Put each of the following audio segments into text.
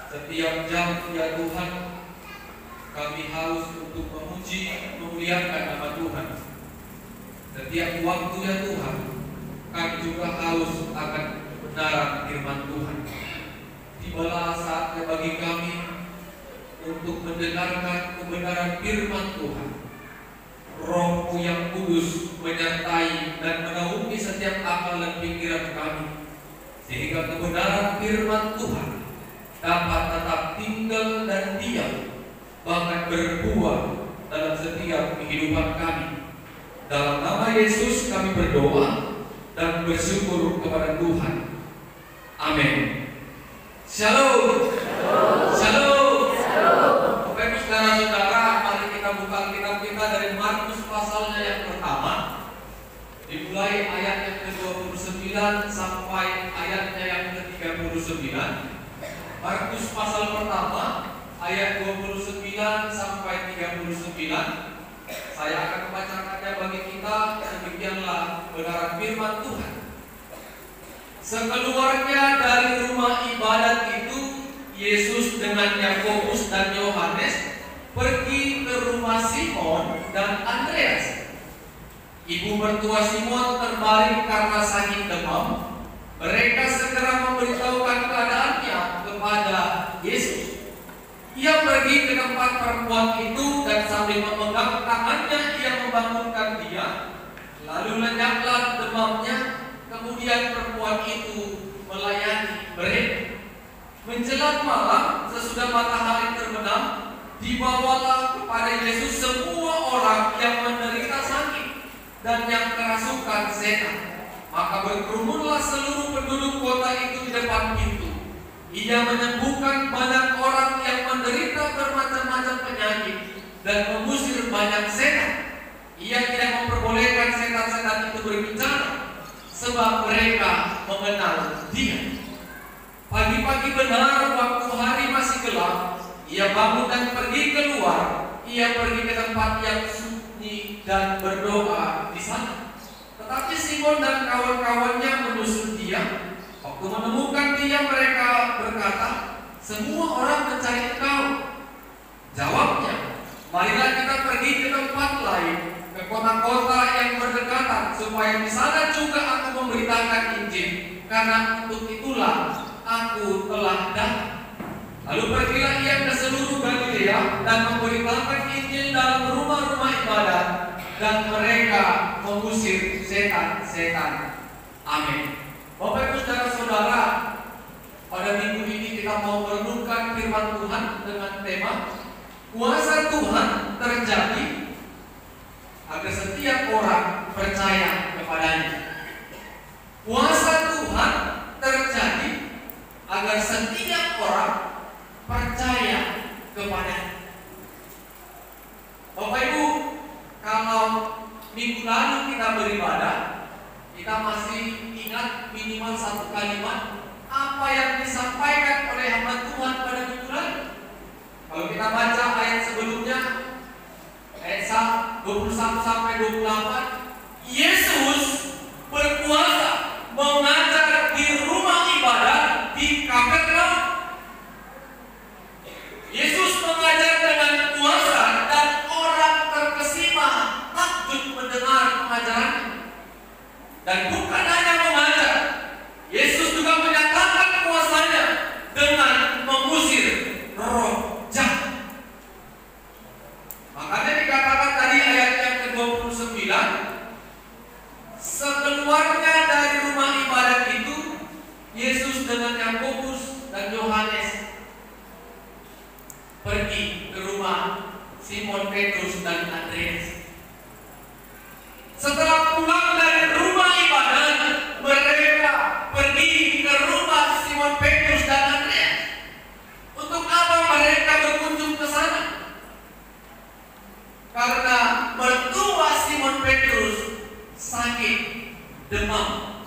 Setiap jam ya Tuhan, kami haus untuk memuji, memuliakan nama Tuhan. Setiap waktu ya Tuhan, kami juga haus akan kebenaran firman Tuhan. Tibalah saatnya bagi kami untuk mendengarkan kebenaran firman Tuhan. Roh-Mu yang kudus menyertai dan menaungi setiap akal dan pikiran kami, sehingga kebenaran firman Tuhan dapat tetap tinggal dan diam, bahkan berbuah dalam setiap kehidupan kami. Dalam nama Yesus kami berdoa dan bersyukur kepada Tuhan. Amin. Shalom. Shalom. Bapak Ibu saudara-saudara, mari kita buka kitab kita dari Markus pasalnya yang pertama, dimulai ayat yang ke-29 sampai ayatnya yang ke-39. Markus pasal pertama ayat 29 sampai 39. Saya akan membacakannya bagi kita. Demikianlah kebenaran firman Tuhan. Sekeluarnya dari rumah ibadat itu, Yesus dengan Yakobus dan Yohanes pergi ke rumah Simon dan Andreas. Ibu mertua Simon terbaring karena sakit demam. Mereka segera memberitahukan keadaannya kepada Yesus. Ia pergi ke tempat perempuan itu dan sambil memegang tangannya ia membangunkan dia. Lalu lenyaplah demamnya. Kemudian perempuan itu melayani mereka. Menjelang malam, sesudah matahari terbenam, dibawalah kepada Yesus semua orang yang menderita sakit dan yang kerasukan setan. Maka berkerumunlah seluruh penduduk kota itu di depan pintu. Ia menyembuhkan banyak orang yang menderita bermacam-macam penyakit dan mengusir banyak setan. Ia tidak memperbolehkan setan-setan itu berbicara, sebab mereka mengenal Dia. Pagi-pagi benar, waktu hari masih gelap, ia bangun dan pergi keluar. Ia pergi ke tempat yang sunyi dan berdoa di sana. Tetapi Simon dan kawan-kawannya menyusul dia. Waktu menemukan dia, mereka berkata, "Semua orang mencari engkau." Jawabnya, "Marilah kita pergi ke tempat lain, ke kota-kota yang berdekatan, supaya di sana juga aku memberitakan Injil, karena untuk itulah aku telah datang." Lalu pergilah ia ke seluruh Galilea dan memberitakan Injil dalam rumah-rumah ibadat, dan mereka mengusir setan-setan. Amin. Bapak Ibu saudara-saudara, pada minggu ini kita mau merenungkan firman Tuhan dengan tema kuasa Tuhan terjadi agar setiap orang percaya kepadanya. Kuasa Tuhan terjadi agar setiap orang percaya kepadanya. Bapak Ibu, kalau minggu lalu kita beribadah, kita masih ingat minimal satu kalimat apa yang disampaikan oleh hamba Tuhan pada minggu lalu. Kalau kita baca ayat sebelumnya, ayat 21 sampai 28, Yesus berkuasa mengajar di rumah ibadat di Kapernaum. Yesus mengajar dengan kuasa dan orang terkesima takjub mendengar pengajarannya. Dan bukan hanya mengajar, Yesus juga menyatakan kuasanya dengan mengusir roh jahat. Makanya dikatakan tadi ayat yang ke-29, sekeluarnya dari rumah ibadat itu, Yesus dengan Yakobus dan Yohanes pergi ke rumah Simon Petrus dan Andreas. Setelah pulang dari rumah ibadat, mereka pergi ke rumah Simon Petrus dan Andreas. Untuk apa mereka berkunjung ke sana? Karena mertua Simon Petrus sakit demam.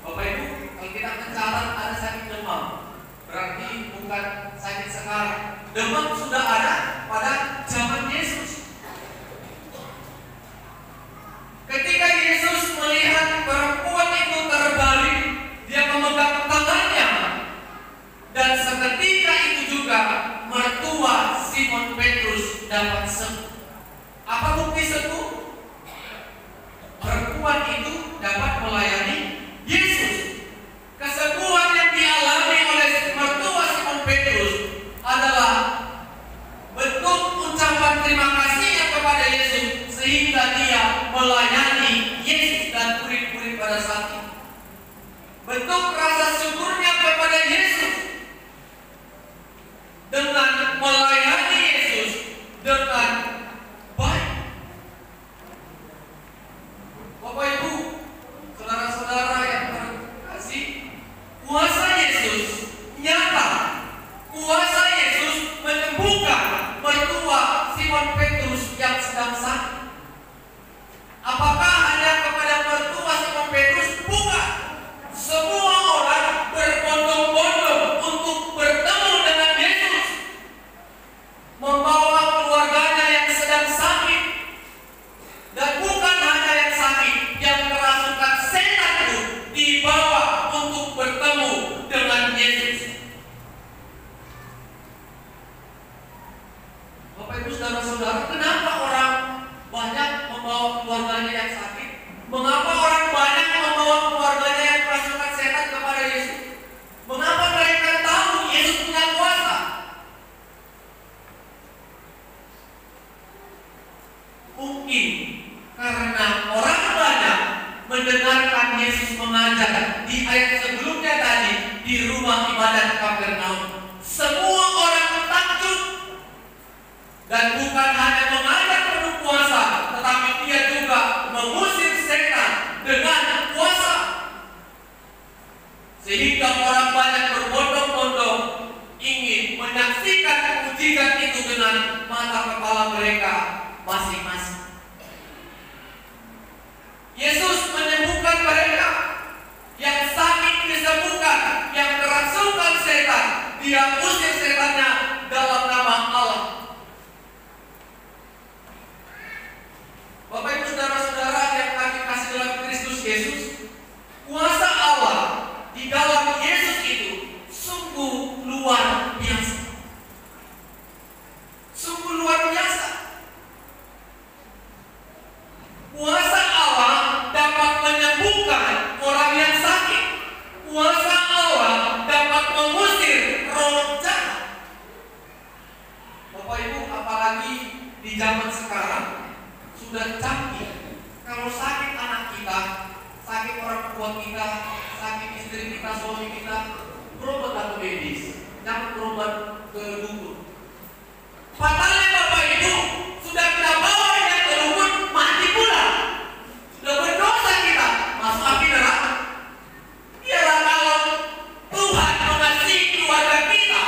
Bapak Ibu, kalau kita mencatat ada sakit demam, berarti bukan sakit sekarang. Demam sudah ada pada zaman Yesus. Ketika Yesus melihat perempuan itu terbalik, dia memegang tangannya dan bentuk rasa syukurnya kepada Yesus dengan melayani Yesus dengan baik. Bapak Ibu, saudara-saudara yang terkasih, kuasa Yesus nyata. Kuasa Yesus menyembuhkan mertua Simon Petrus yang sedang sakit. Apakah hanya kepada mertua Simon Petrus? Bukan. Semua orang berbondong-bondong untuk bertemu dengan Yesus, membawa keluarganya yang sedang sakit. Dan bukan hanya yang sakit, yang kerasukan setan pun dibawa untuk bertemu dengan Yesus. Bapak Ibu saudara-saudara, kenapa orang banyak membawa keluarganya yang sakit? Mengapa orang banyak membawa keluarganya yang kerasukan setan kepada Yesus? Mengapa mereka tahu Yesus punya kuasa? Mungkin karena orang banyak mendengarkan Yesus mengajar di ayat sebelumnya tadi di rumah ibadat Kapernaum. Semua orang takjub, dan bukan hanya mengajar penuh kuasa, tetapi dia juga mengusir setan dengan kuasa. Sehingga orang banyak berbondong-bondong ingin menyaksikan mukjizat itu dengan mata kepala mereka masing-masing. Yesus menyembuhkan mereka. Yang sakit disembuhkan, yang kerasukan setan, dia usir setannya dalam nama Allah. Bapak Ibu saudara-saudara yang kami kasih dalam Kristus Yesus, kuasa Allah di dalam Yesus itu sungguh luar biasa. Sungguh luar biasa. Kuasa Allah dapat menyembuhkan orang yang sakit. Kuasa Allah dapat mengusir roh jahat. Bapak Ibu, apalagi di zaman sekarang sudah canggih. Kalau sakit anak kita, sakit orang tua kita, sakit istri kita, suami kita, berobat atau medis, jangan berobat ke dukun. Fatalnya Bapak Ibu, sudah kita bawa dia ke dukun, mati pula. Sudah berdosa kita, masuk api neraka. Biarlah kalau Tuhan mengasihi keluarga kita,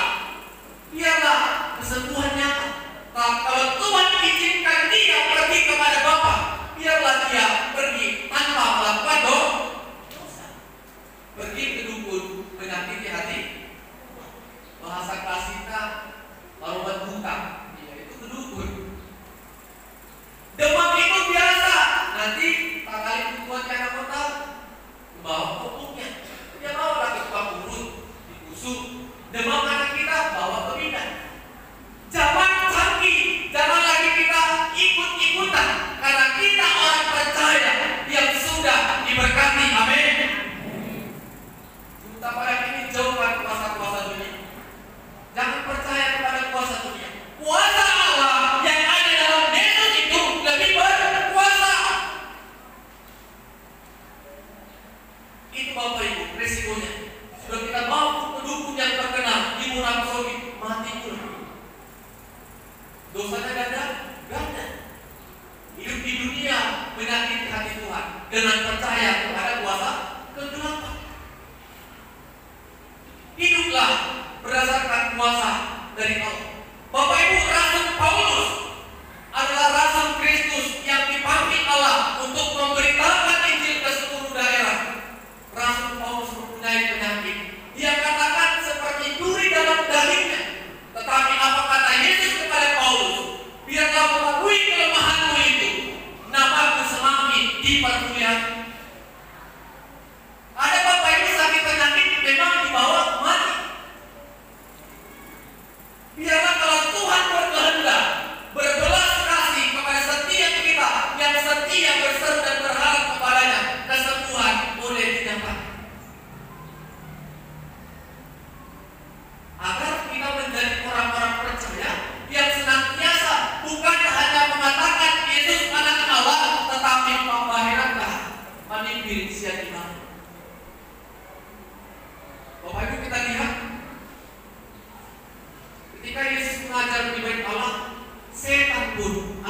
biarlah kesembuhan nyata. Kalau Tuhan izinkan dia pergi kepada Bapa, biarlah dia pergi tanpa melakukan dosa.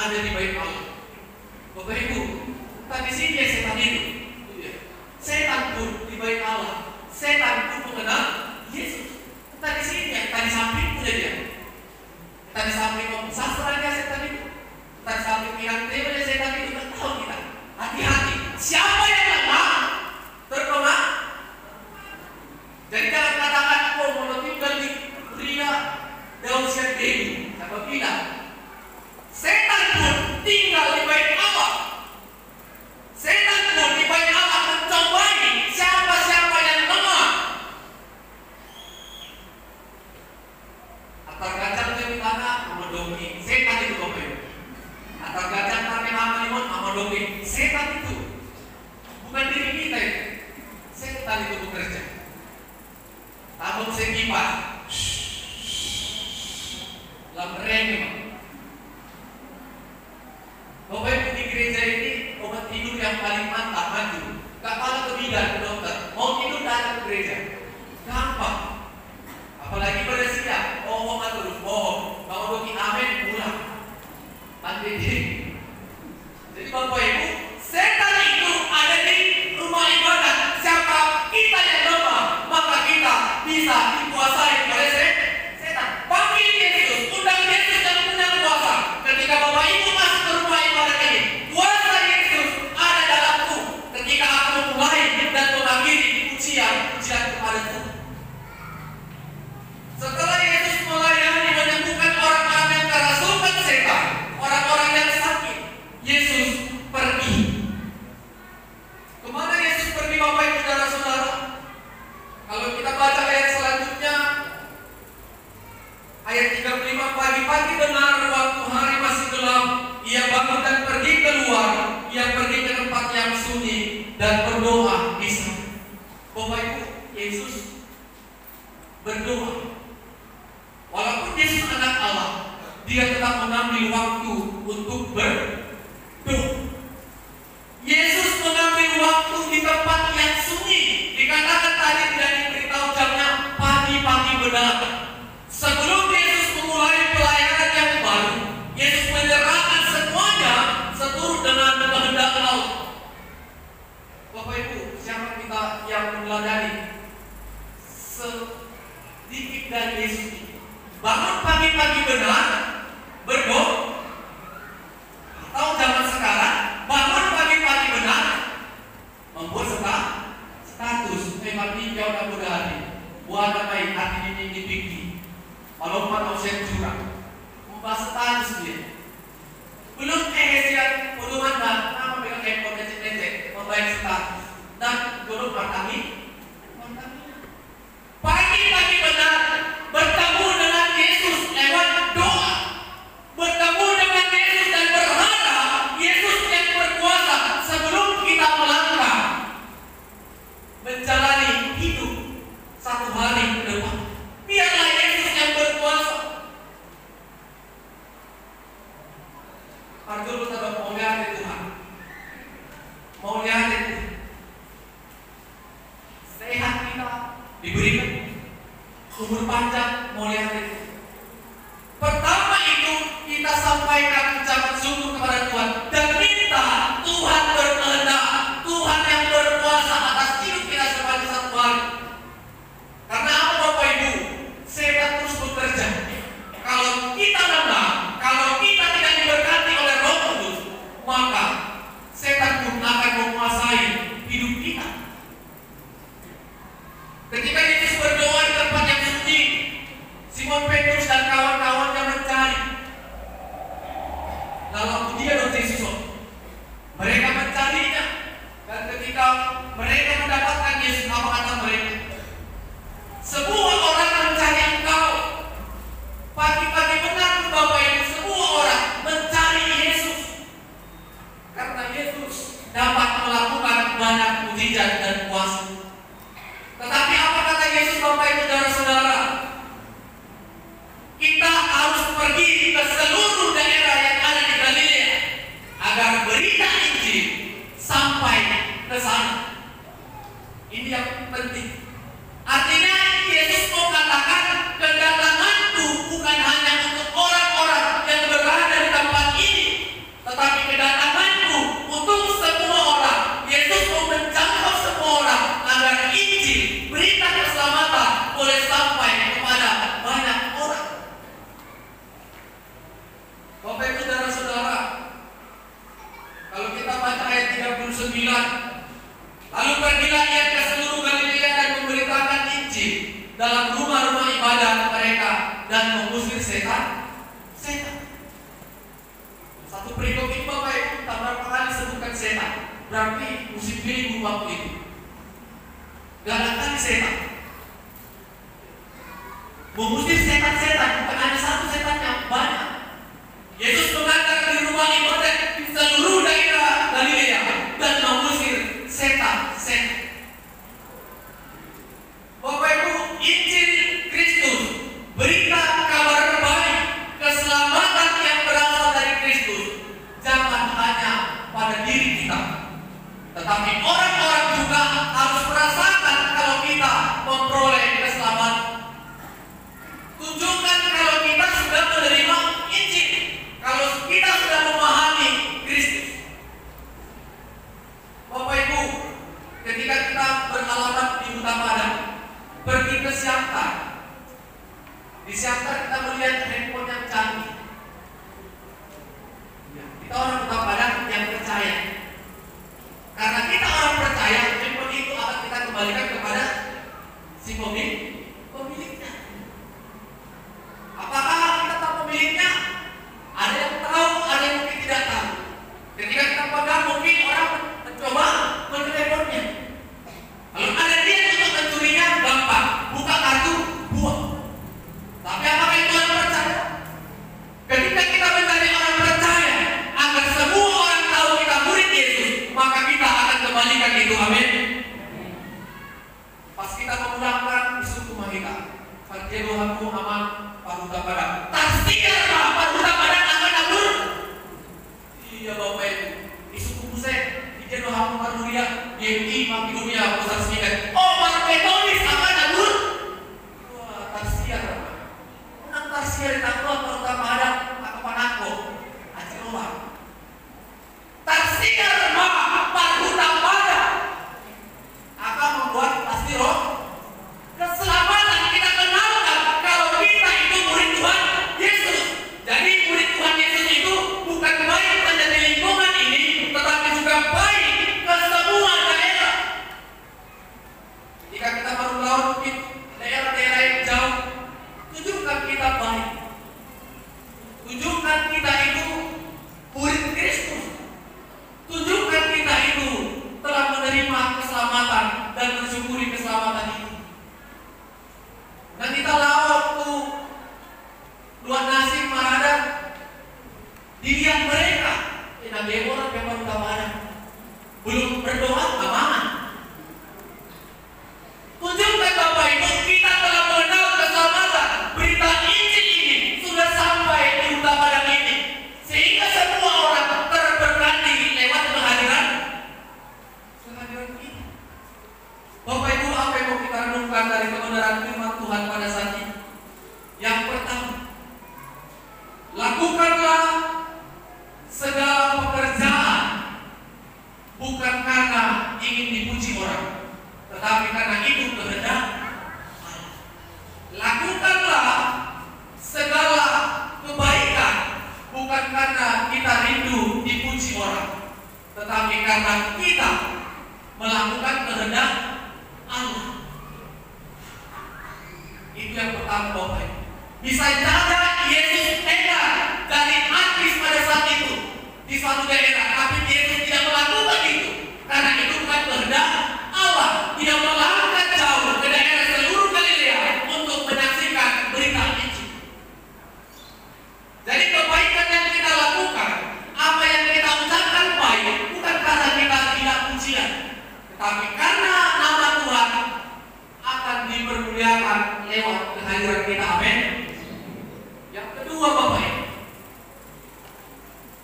ada di bait Allah. Bapak Ibu, tadi sini ya setan itu. Setan pun di bait Allah. Setan pun mengenal Yesus. Tadi sini ya, tadi samping punya dia. Tadi samping ngomong sastranya setan itu. Tadi samping pihak temannya setan itu. Tak tahu kita. Hati-hati. Siapa yang lemah terkena? Jadi jangan katakan kau mau tinggal di pria daun siap ini. Siapa bilang? Setan pun tinggal di bait Allah. Setan pun di bait Allah mencobai siapa-siapa yang lemah. Atar kacang dari tanah memedomi setan itu Bapak Ibu. Atar kacang tanah amalimun memedomi setan itu. Bukan diri kita itu. Setan itu bekerja. Tabung sekipas. Lamreng memang. Bapak Ibu di gereja ini obat tidur yang paling mantap maju. Gak malah ke bidan ke dokter. Mau tidur datang ke gereja. Gampang. Apalagi pada siap. Bohong terus bohong. Kalau dokin amin pulang. Pandai diri. Jadi Bapak Ibu, setan itu ada di rumah ibadah. Siapa kita yang lemah, maka kita bisa dikuasai oleh setan. Panggil Yesus, undang Yesus yang punya kuasa. Ketika Bapak Ibu masuk ke rumah ibadah ini, kuasa Yesus ada dalamku. Ketika aku mulai dan mengakhiri pujian kepada Tuhan. Setelah Yesus melayani menyembuhkan orang-orang yang kerasukan setan, orang-orang yang sakit, Yesus pergi. Kemana Yesus pergi Bapak Ibu saudara-saudara? Kalau kita baca ayat selanjutnya, ayat 35, pagi-pagi benar waktu hari masih gelap, ia bangun dan pergi keluar, ia pergi ke tempat yang sunyi dan berdoa di sana. Bapak Ibu, Yesus berdoa. Walaupun Yesus anak Allah, dia tetap mengambil waktu untuk berdoa. Yesus mengambil waktu di tempat yang sunyi. Dikatakan tadi tidak diberitahu jamnya, pagi-pagi benar. Sebelum Yesus memulai pelayanan yang baru, Yesus menyerahkan semuanya seturut dengan kehendak Allah. Bapak Ibu, siapa kita yang meneladani sedikit dari Yesus ini? Bangun pagi-pagi benar, berdoa. Atau zaman sekarang, bangun pagi-pagi benar, membuat status, memang tinggal dan berhari. Buat apa yang hati ini dipikir. Kalau mau saya curang, membuat status dia. Belum siap, belum ada, nama pegang handphone necek, membayar status. Dan belum bertani. Pagi-pagi benar, bertemu dengan Yesus lewat doa. Bertemu dengan Yesus dan berharap Yesus yang berkuasa sebelum kita melangkah menjalani hidup satu hari ke depan. Biarlah Yesus yang berkuasa. Arjul kita mau lihat Tuhan. Mau lihat Tuhan. Sehat kita diberikan. Umur panjang mau lihat itu. Pertama itu kita sampaikan ucapan syukur kepada Tuhan dan minta Tuhan berkehendak, Tuhan yang berkuasa atas hidup kita sepanjang satu hari. Karena apa Bapak Ibu? Setan terus bekerja. Kalau kita lemah, kalau kita tidak diberkati oleh Roh Kudus, maka setan pun akan menguasai hidup kita. Ketika Yesus berdoa di tempat yang sunyi, Simon Petrus dan kawan-kawannya mencari. Lalu dia dan Yesus, mereka mencarinya. Dan ketika mereka mendapatkan Yesus, apa kata mereka? Semua orang mencari Engkau. Pagi-pagi benar Bapak Ibu, semua orang mencari Yesus. Karena Yesus dapat melakukan banyak mujizat dan kuasa. Tetapi apa kata Yesus Bapak Ibu saudara-saudara? ibadah mereka dan mengusir setan. Satu perikop ini Bapak Ibu tak berapa kali sebutkan setan. Berarti musim minggu waktu itu galak kali setan. Mengusir setan-setan, bukan hanya satu setannya, banyak. Yesus mengantar di rumah ibadat di seluruh daerah Galilea dan mengusir setan-setan. Bapak Ibu, Injil Kristus, berita kabar baik, keselamatan yang berasal dari Kristus, jangan hanya pada diri kita, tetapi orang-orang juga harus merasakan kalau kita memperoleh keselamatan. Tunjukkan kalau kita sudah menerima Injil, kalau kita sudah memahami Kristus. Bapak Ibu, ketika kita beralamat di Huta Padang, pergi ke Siantar, di Siantar kita melihat handphone yang canggih. Kita orang Huta Padang yang percaya. Karena kita orang percaya, handphone itu akan kita kembalikan kepada si pemiliknya. Apakah kita tahu pemiliknya? Ada yang tahu, ada yang mungkin tidak tahu. Ketika kita pegang, mungkin orang mencoba meneleponnya. Kalau ada dia untuk mencurinya, gampang, buka kartu, buang. Tapi apakah itu orang percaya? Ketika kita mencari orang percaya, agar semua orang tahu kita murid Yesus, maka kita akan kembalikan itu. Amin. Pas kita memulangkan isu rumah kita, Fatih Dohamu aman Paduka Padang. Tasdikar Pak Paduka Padang akan nabur. Iya Bapak Ibu, isu kumusek Fatih Dohamu Paduria GMI Maki Dunia Pusat Semikat. Oh Marpetonis akan nabur. Wah Tarsiar Pak. Menang Tarsiar di Takwa Paduka Padang atau Panako Aceroa. Tarsiar Pak Paduka Padang akan membuat pasti roh keselamatan. Kita kenalkan kalau kita itu murid Tuhan Yesus. Jadi murid Tuhan Yesus itu bukan baik menjadi lingkungan ini, tetapi juga baik ke semua daerah. Jika kita baru lawan mungkin daerah-daerah yang jauh, tunjukkan kita baik. Tunjukkan kita itu murid Kristus. Tunjukkan kita itu telah menerima keselamatan dan mensyukuri keselamatan itu. Dan kita lawan tuh luar nasib Maradan, dilihat mereka tidak orang memang utama belum berdoa aman. Tunjukkan Bapak Ibu kita telah mengenal keselamatan. Berita Injil ini sudah sampai di Huta Padang ini, sehingga semua orang terberkati lewat kehadiran kita. Bapak Ibu, apa yang mau kita renungkan dari kebenaran firman Tuhan pada saat ini? Yang pertama, lakukanlah segala pekerjaan bukan karena ingin dipuji orang, tetapi karena itu kehendak Allah. Lakukanlah segala kebaikan bukan karena kita rindu dipuji orang, tetapi karena kita melakukan kehendak Allah. Itu yang pertama Bapak Ibu. Bisa jadi Yesus enak dari artis pada saat itu di suatu daerah, tapi Yesus tidak melakukan itu karena itu bukan kehendak Allah. Dia melangkah jauh ke daerah seluruh Galilea untuk menyaksikan berita Injil. Jadi kebaikan yang kita lakukan, apa yang kita ucapkan baik, bukan karena kita tidak pujian, tetapi karena nama Tuhan akan dipermuliakan lewat kehadiran kita. Amin. Yang kedua Bapak Ibu,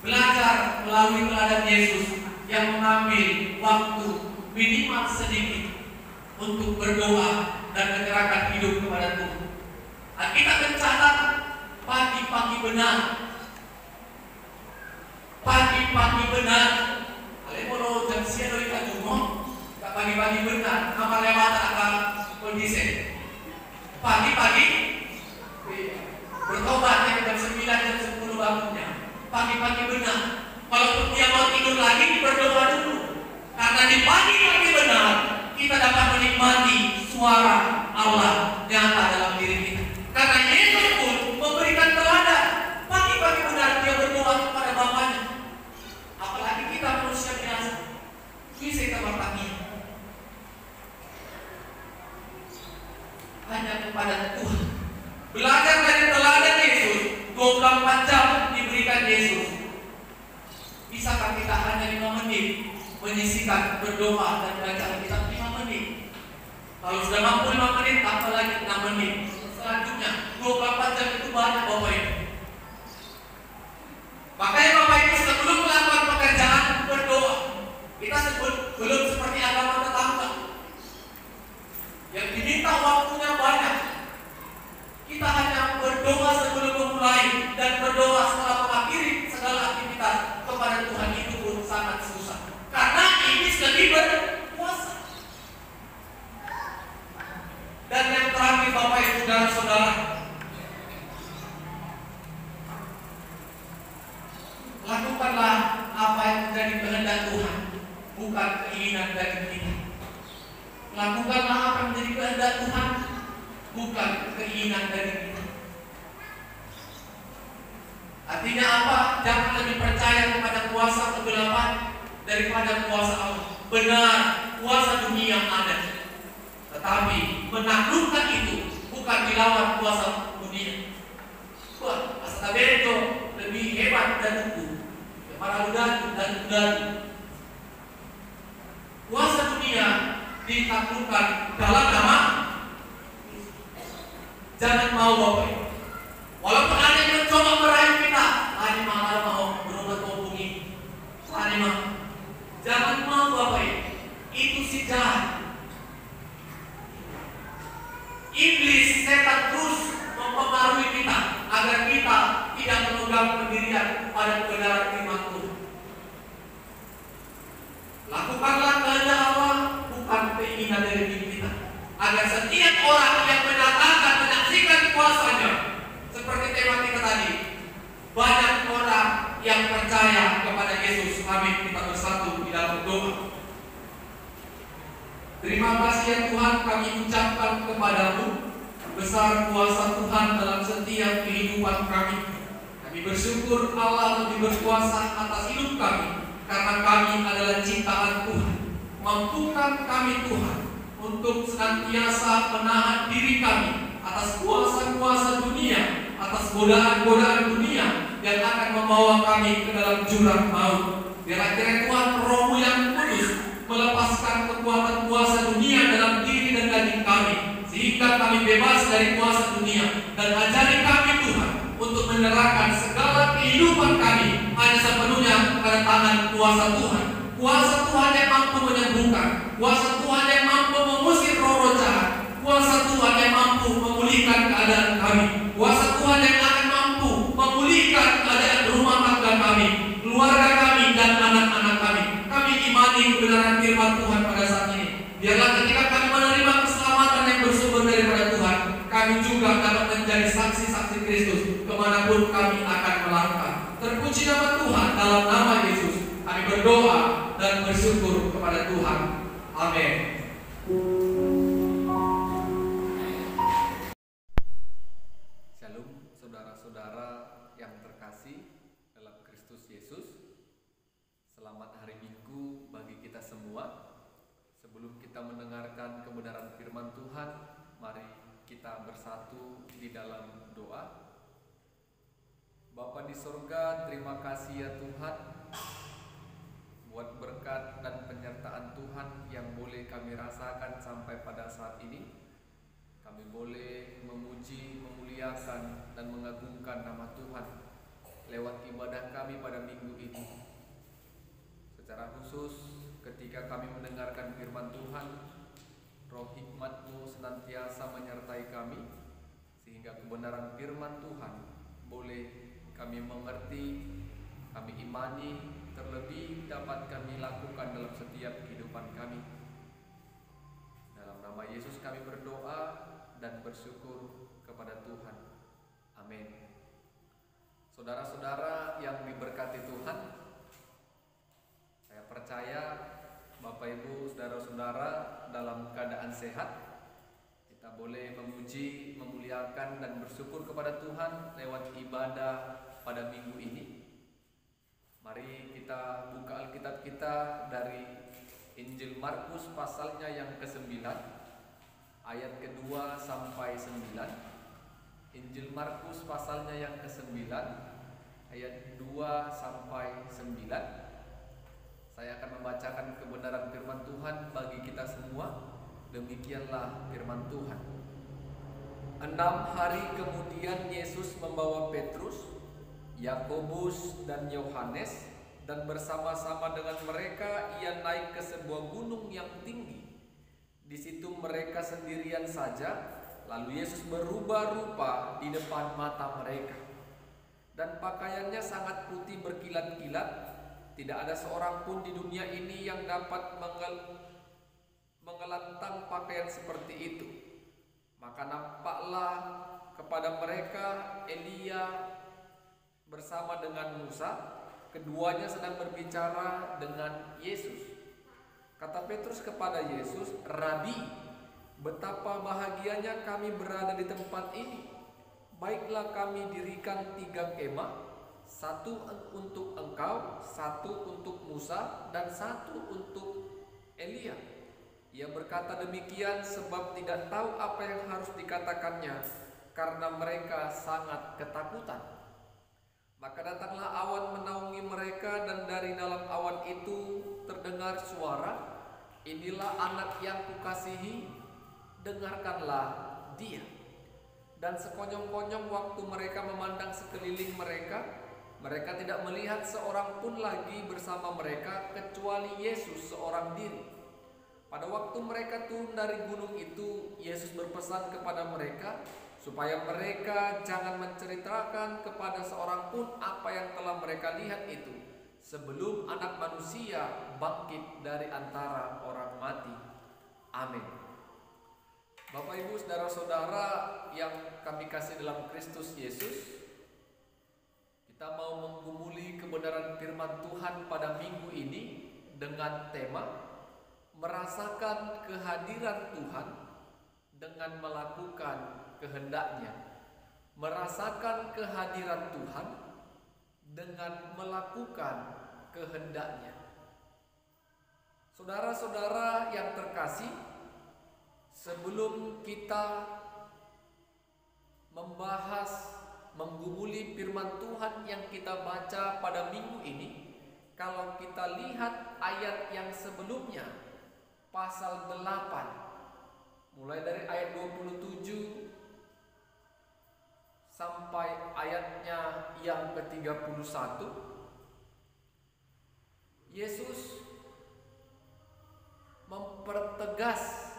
belajar melalui teladan Yesus yang mengambil waktu minimal sedikit untuk berdoa dan menyerahkan hidup kepada Tuhan. Kita mencatat pagi-pagi benar. Pagi-pagi benar. Kalau jam siang dari Kajumong, pagi-pagi benar. Nama lewat akan kondisi. Pagi-pagi bertobat jam 9, jam 10 bangunnya. Pagi-pagi benar. Kalau dia mau tidur lagi, berdoa dulu. Karena di pagi-pagi benar kita dapat menikmati suara Allah nyata dalam diri kita. berdoa dan baca Alkitab 5 menit. Kalau sudah mampu 5 menit, tambah lagi 6 menit. Selanjutnya 24 jam itu banyak Bapak Ibu. Makanya Bapak Ibu sebelum melakukan pekerjaan berdoa. Kita belum seperti agama tetangga yang diminta waktunya banyak. Kita hanya berdoa sebelum memulai dan berdoa setelah mengakhiri segala aktivitas kepada Tuhan itu pun sangat susah. Karena iblis lebih berkuasa. Dan yang terakhir Bapak Ibu Saudara-saudara, lakukanlah apa yang menjadi kehendak Tuhan, bukan keinginan dari kita. Lakukanlah apa yang menjadi kehendak Tuhan, bukan keinginan dari kita. Artinya apa? Jangan lebih percaya kepada kuasa kegelapan daripada kuasa Allah. Benar, kuasa dunia ada, tetapi menaklukkan itu bukan dilawan kuasa dunia. Wah, Astabeto lebih hebat dan utuh para udan dan udan. Kuasa dunia ditaklukkan dalam nama. Jangan mau Bapak Ibu. Walaupun ada yang mencoba merayu kita, tadi malah mau berobat hubungi. Tadi mah, jangan mau Bapak Ibu. Itu si jahat. Iblis, setan terus mempengaruhi kita agar kita tidak memegang pendirian pada kebenaran firman Tuhan. Lakukanlah kehendak Allah, bukan keinginan dari diri kita. Agar setiap orang yang menyatakan menyaksikan kuasanya, seperti tema kita tadi, banyak orang yang percaya kepada Yesus. Amin. Kita bersatu di dalam doa. Terima kasih ya Tuhan, kami ucapkan kepadamu besar kuasa Tuhan dalam setiap kehidupan kami. Kami bersyukur Allah lebih berkuasa atas hidup kami, karena kami adalah ciptaan Tuhan. Mampukan kami Tuhan untuk senantiasa menahan diri kami atas kuasa-kuasa dunia, atas godaan-godaan dunia yang akan membawa kami ke dalam jurang maut. Biarlah kiranya Tuhan Roh-Mu yang kudus melepaskan kekuatan kuasa dunia dalam diri dan daging kami, sehingga kami bebas dari kuasa dunia, dan ajari kami Tuhan untuk menyerahkan segala kehidupan kami hanya sepenuhnya kepada tangan kuasa Tuhan. Kuasa Tuhan yang mampu menyembuhkan, kuasa Tuhan yang mampu mengusir roh-roh jahat, kuasa Tuhan yang mampu memulihkan keadaan kami, kuasa Tuhan yang akan mampu memulihkan keadaan rumah tangga kami, keluarga kami, dan anak-anak kami. Kami imani kebenaran firman Tuhan pada saat ini. Biarlah ketika kami menerima keselamatan yang bersumber daripada Tuhan, kami juga dapat menjadi saksi-saksi Kristus kemanapun kami akan melangkah. Terpuji nama Tuhan, dalam nama Yesus kami berdoa dan bersyukur kepada Tuhan. Amin. Shalom saudara-saudara yang terkasih dalam Kristus Yesus. Selamat hari Minggu bagi kita semua. Sebelum kita mendengarkan kebenaran firman Tuhan, mari kita bersatu di dalam doa. Bapa di sorga, terima kasih ya Tuhan buat berkat dan penyertaan Tuhan yang boleh kami rasakan sampai pada saat ini. Kami boleh memuji, memuliakan, dan mengagungkan nama Tuhan lewat ibadah kami pada minggu ini. Secara khusus ketika kami mendengarkan firman Tuhan, Roh hikmat-Mu senantiasa menyertai kami, sehingga kebenaran firman Tuhan boleh kami mengerti, kami imani, terlebih dapat kami lakukan dalam setiap kehidupan kami. Dalam nama Yesus kami berdoa dan bersyukur kepada Tuhan. Amin. Saudara-saudara yang diberkati Tuhan, saya percaya Bapak Ibu, saudara-saudara dalam keadaan sehat. Kita boleh memuji, memuliakan, dan bersyukur kepada Tuhan lewat ibadah pada minggu ini. Mari kita buka Alkitab kita dari Injil Markus pasalnya yang ke-9, ayat kedua sampai 9. Injil Markus pasalnya yang ke-9, ayat 2 sampai 9. Saya akan membacakan kebenaran firman Tuhan bagi kita semua. Demikianlah firman Tuhan. 6 hari kemudian Yesus membawa Petrus, Yakobus dan Yohanes, dan bersama-sama dengan mereka ia naik ke sebuah gunung yang tinggi. Di situ mereka sendirian saja. Lalu Yesus berubah rupa di depan mata mereka, dan pakaiannya sangat putih berkilat-kilat. Tidak ada seorang pun di dunia ini yang dapat mengelantang pakaian seperti itu. Maka nampaklah kepada mereka Elia bersama dengan Musa. Keduanya sedang berbicara dengan Yesus. Kata Petrus kepada Yesus, "Rabi, betapa bahagianya kami berada di tempat ini. Baiklah kami dirikan 3 kemah, 1 untuk engkau, 1 untuk Musa, dan 1 untuk Elia." Ia berkata demikian sebab tidak tahu apa yang harus dikatakannya, karena mereka sangat ketakutan. Maka datanglah awan menaungi mereka, dan dari dalam awan itu terdengar suara, "Inilah anak yang kukasihi, dengarkanlah dia." Dan sekonyong-konyong waktu mereka memandang sekeliling mereka, mereka tidak melihat seorang pun lagi bersama mereka kecuali Yesus seorang diri. Pada waktu mereka turun dari gunung itu, Yesus berpesan kepada mereka supaya mereka jangan menceritakan kepada seorang pun apa yang telah mereka lihat itu, sebelum Anak Manusia bangkit dari antara orang mati. Amin. Bapak, Ibu, saudara-saudara yang kami kasih dalam Kristus Yesus, kita mau menggumuli kebenaran firman Tuhan pada minggu ini dengan tema merasakan kehadiran Tuhan dengan melakukan kehendak-Nya. Merasakan kehadiran Tuhan dengan melakukan kehendak-Nya. Saudara-saudara yang terkasih, sebelum kita membahas, menggumuli firman Tuhan yang kita baca pada minggu ini, kalau kita lihat ayat yang sebelumnya, pasal 8, mulai dari ayat 27 sampai ayatnya yang ke-31, Yesus mempertegas,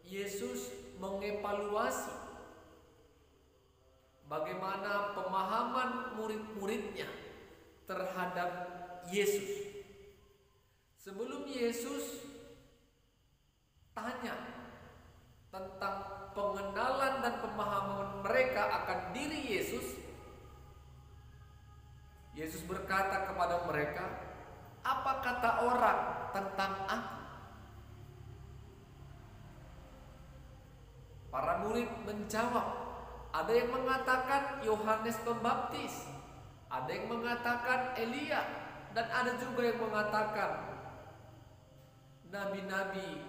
Yesus mengevaluasi bagaimana pemahaman murid-muridnya terhadap Yesus. Sebelum Yesus tanya tentang pengenalan dan pemahaman mereka akan diri Yesus, Yesus berkata kepada mereka, "Apa kata orang tentang aku?" Para murid menjawab, ada yang mengatakan Yohanes Pembaptis, ada yang mengatakan Elia, dan ada juga yang mengatakan nabi-nabi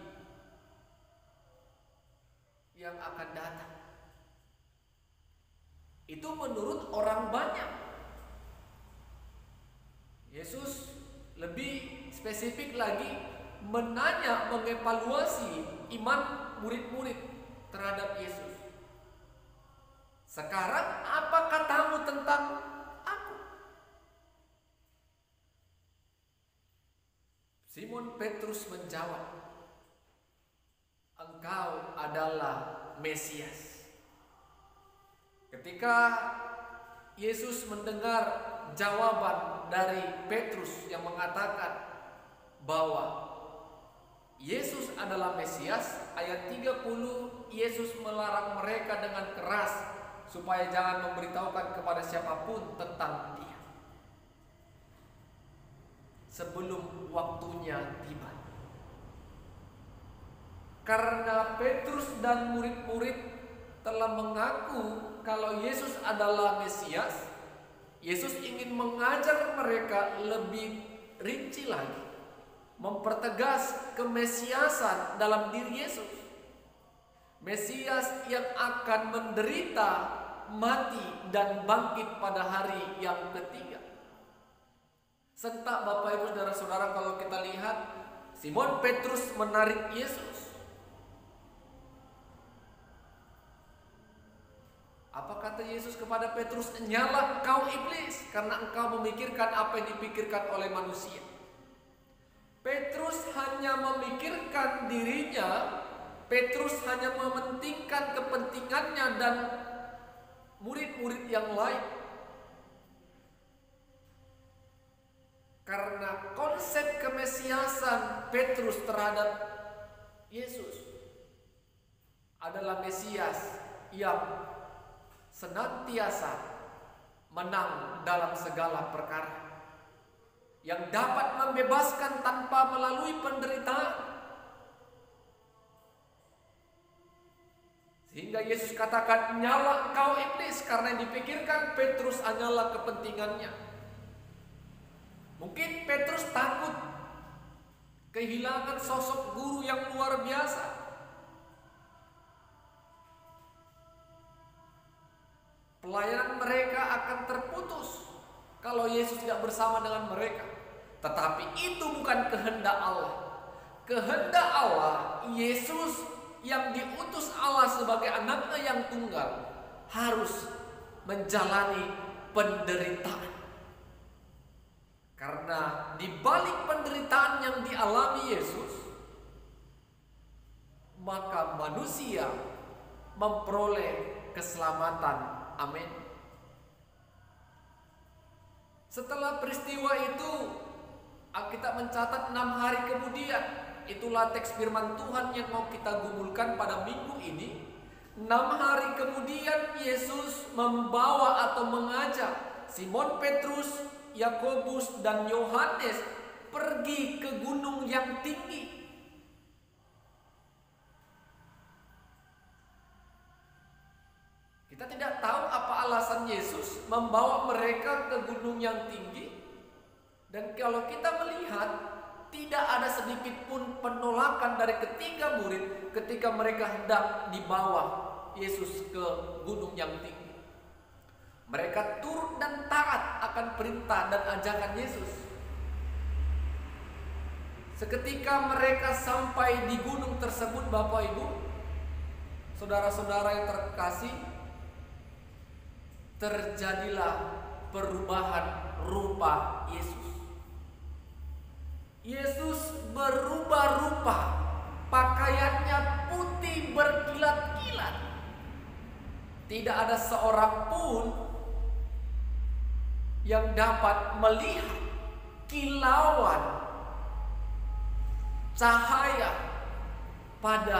yang akan datang. Itu menurut orang banyak. Yesus lebih spesifik lagi menanya, mengevaluasi iman murid-murid terhadap Yesus. "Sekarang apa katamu tentang aku?" Simon Petrus menjawab, "Engkau adalah Mesias." Ketika Yesus mendengar jawaban dari Petrus yang mengatakan bahwa Yesus adalah Mesias, ayat 30, Yesus melarang mereka dengan keras supaya jangan memberitahukan kepada siapapun tentang Dia sebelum waktunya tiba. Karena Petrus dan murid-murid telah mengaku kalau Yesus adalah Mesias, Yesus ingin mengajar mereka lebih rinci lagi, mempertegas kemesiasan dalam diri Yesus. Mesias yang akan menderita, mati, dan bangkit pada hari yang ketiga. Sentak Bapak Ibu Saudara-saudara, kalau kita lihat Simon Petrus menarik Yesus. Apa kata Yesus kepada Petrus? Nyala engkau iblis, karena engkau memikirkan apa yang dipikirkan oleh manusia. Petrus hanya memikirkan dirinya, Petrus hanya mementingkan kepentingannya dan murid-murid yang lain. Karena konsep kemesiasan Petrus terhadap Yesus adalah Mesias yang senantiasa menang dalam segala perkara, yang dapat membebaskan tanpa melalui penderitaan. Sehingga Yesus katakan, nyala engkau iblis, karena yang dipikirkan Petrus hanyalah kepentingannya. Mungkin Petrus takut kehilangan sosok guru yang luar biasa. Pelayanan mereka akan terputus kalau Yesus tidak bersama dengan mereka. Tetapi itu bukan kehendak Allah. Kehendak Allah, Yesus yang diutus Allah sebagai anaknya yang tunggal harus menjalani penderitaan. Karena di balik penderitaan yang dialami Yesus, maka manusia memperoleh keselamatan. Amin. Setelah peristiwa itu, Alkitab mencatat 6 hari kemudian, itulah teks firman Tuhan yang mau kita gumulkan pada minggu ini. 6 hari kemudian Yesus membawa atau mengajak Simon Petrus, Yakobus dan Yohanes pergi ke gunung yang tinggi. Kita tidak tahu apa alasan Yesus membawa mereka ke gunung yang tinggi. Dan kalau kita melihat, tidak ada sedikit pun penolakan dari ketiga murid ketika mereka hendak dibawa Yesus ke gunung yang tinggi. Mereka turut dan taat akan perintah dan ajakan Yesus. Seketika mereka sampai di gunung tersebut, Bapak Ibu, saudara-saudara yang terkasih, terjadilah perubahan rupa Yesus. Yesus berubah rupa, pakaiannya putih berkilat-kilat. Tidak ada seorang pun yang dapat melihat kilauan cahaya pada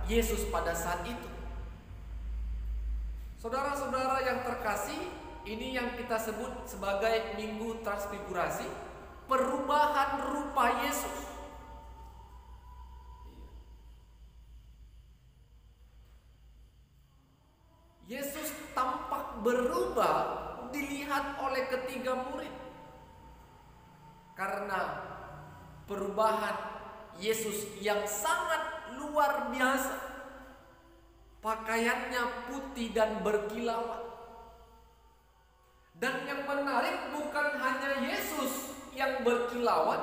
Yesus pada saat itu. Saudara-saudara yang terkasih, ini yang kita sebut sebagai Minggu Transfigurasi, perubahan rupa Yesus. Yesus tampak berubah dilihat oleh ketiga murid karena perubahan Yesus yang sangat luar biasa. Pakaiannya putih dan berkilauan. Dan yang menarik bukan hanya Yesus yang berkilauan,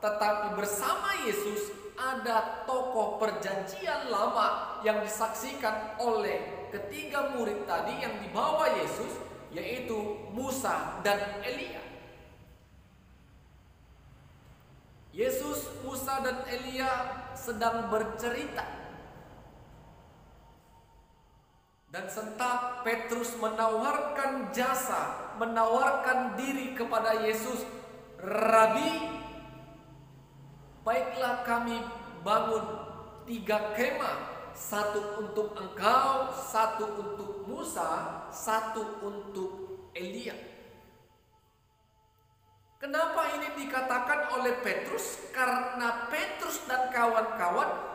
tetapi bersama Yesus ada tokoh perjanjian lama yang disaksikan oleh ketiga murid tadi yang dibawa Yesus, yaitu Musa dan Elia. Yesus, Musa dan Elia sedang bercerita. Dan sentak Petrus menawarkan jasa, menawarkan diri kepada Yesus. Rabi, baiklah kami bangun 3 kemah, 1 untuk engkau, 1 untuk Musa, 1 untuk Elia. Kenapa ini dikatakan oleh Petrus? Karena Petrus dan kawan-kawan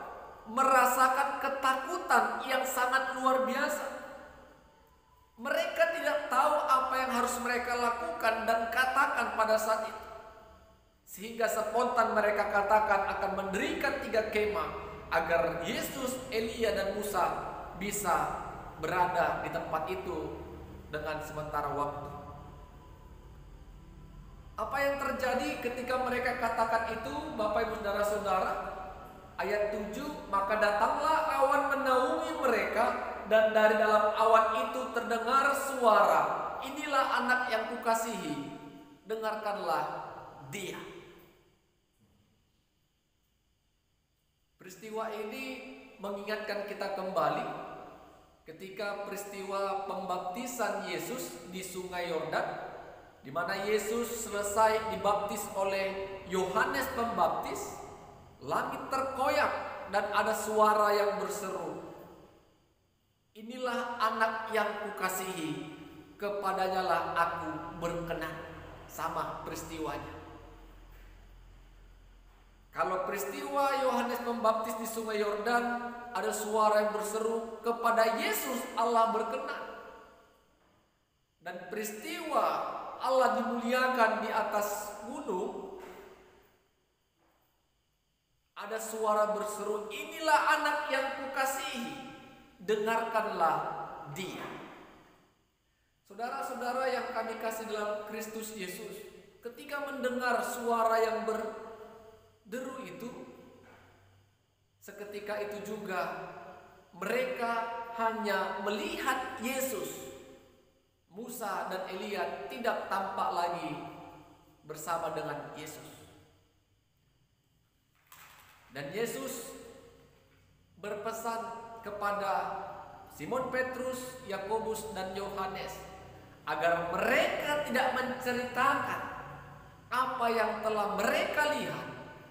merasakan ketakutan yang sangat luar biasa. Mereka tidak tahu apa yang harus mereka lakukan dan katakan pada saat itu. Sehingga spontan mereka katakan akan mendirikan 3 kemah agar Yesus, Elia dan Musa bisa berada di tempat itu dengan sementara waktu. Apa yang terjadi ketika mereka katakan itu, Bapak Ibu Saudara-saudara? Ayat 7, maka datanglah awan menaungi mereka, dan dari dalam awan itu terdengar suara, inilah anak yang kukasihi, dengarkanlah dia. Peristiwa ini mengingatkan kita kembali ketika peristiwa pembaptisan Yesus di Sungai Yordan, di mana Yesus selesai dibaptis oleh Yohanes Pembaptis. Langit terkoyak dan ada suara yang berseru, inilah anak yang kukasihi, kepadanya lah aku berkenan. Sama peristiwanya. Kalau peristiwa Yohanes Pembaptis di Sungai Yordan, ada suara yang berseru, kepada Yesus Allah berkenan. Dan peristiwa Allah dimuliakan di atas gunung, ada suara berseru, inilah anak yang kukasihi, dengarkanlah dia. Saudara-saudara yang kami kasih dalam Kristus Yesus, ketika mendengar suara yang berderu itu, seketika itu juga mereka hanya melihat Yesus. Musa dan Elia tidak tampak lagi bersama dengan Yesus. Dan Yesus berpesan kepada Simon Petrus, Yakobus, dan Yohanes agar mereka tidak menceritakan apa yang telah mereka lihat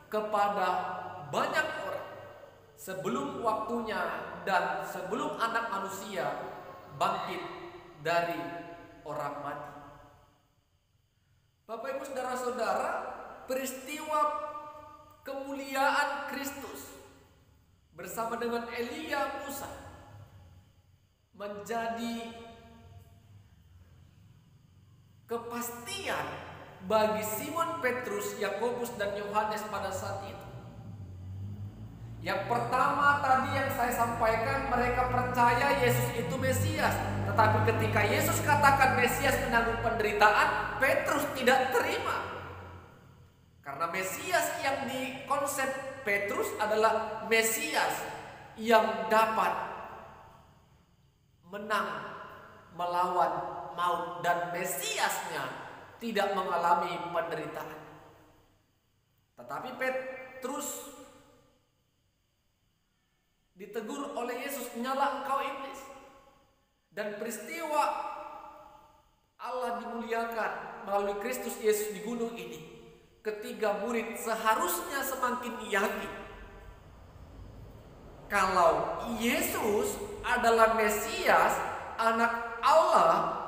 kepada banyak orang sebelum waktunya dan sebelum anak manusia bangkit dari orang mati. Bapak Ibu Saudara-saudara, peristiwa kemuliaan Kristus bersama dengan Elia, Musa menjadi kepastian bagi Simon Petrus, Yakobus, dan Yohanes pada saat itu. Yang pertama tadi yang saya sampaikan, mereka percaya Yesus itu Mesias. Tetapi ketika Yesus katakan Mesias menanggung penderitaan, Petrus tidak terima. Karena Mesias yang dikonsep Petrus adalah Mesias yang dapat menang melawan maut, dan Mesiasnya tidak mengalami penderitaan. Tetapi Petrus ditegur oleh Yesus, nyala engkau iblis. Dan peristiwa Allah dimuliakan melalui Kristus Yesus di gunung ini, ketiga murid seharusnya semakin yakin kalau Yesus adalah Mesias, anak Allah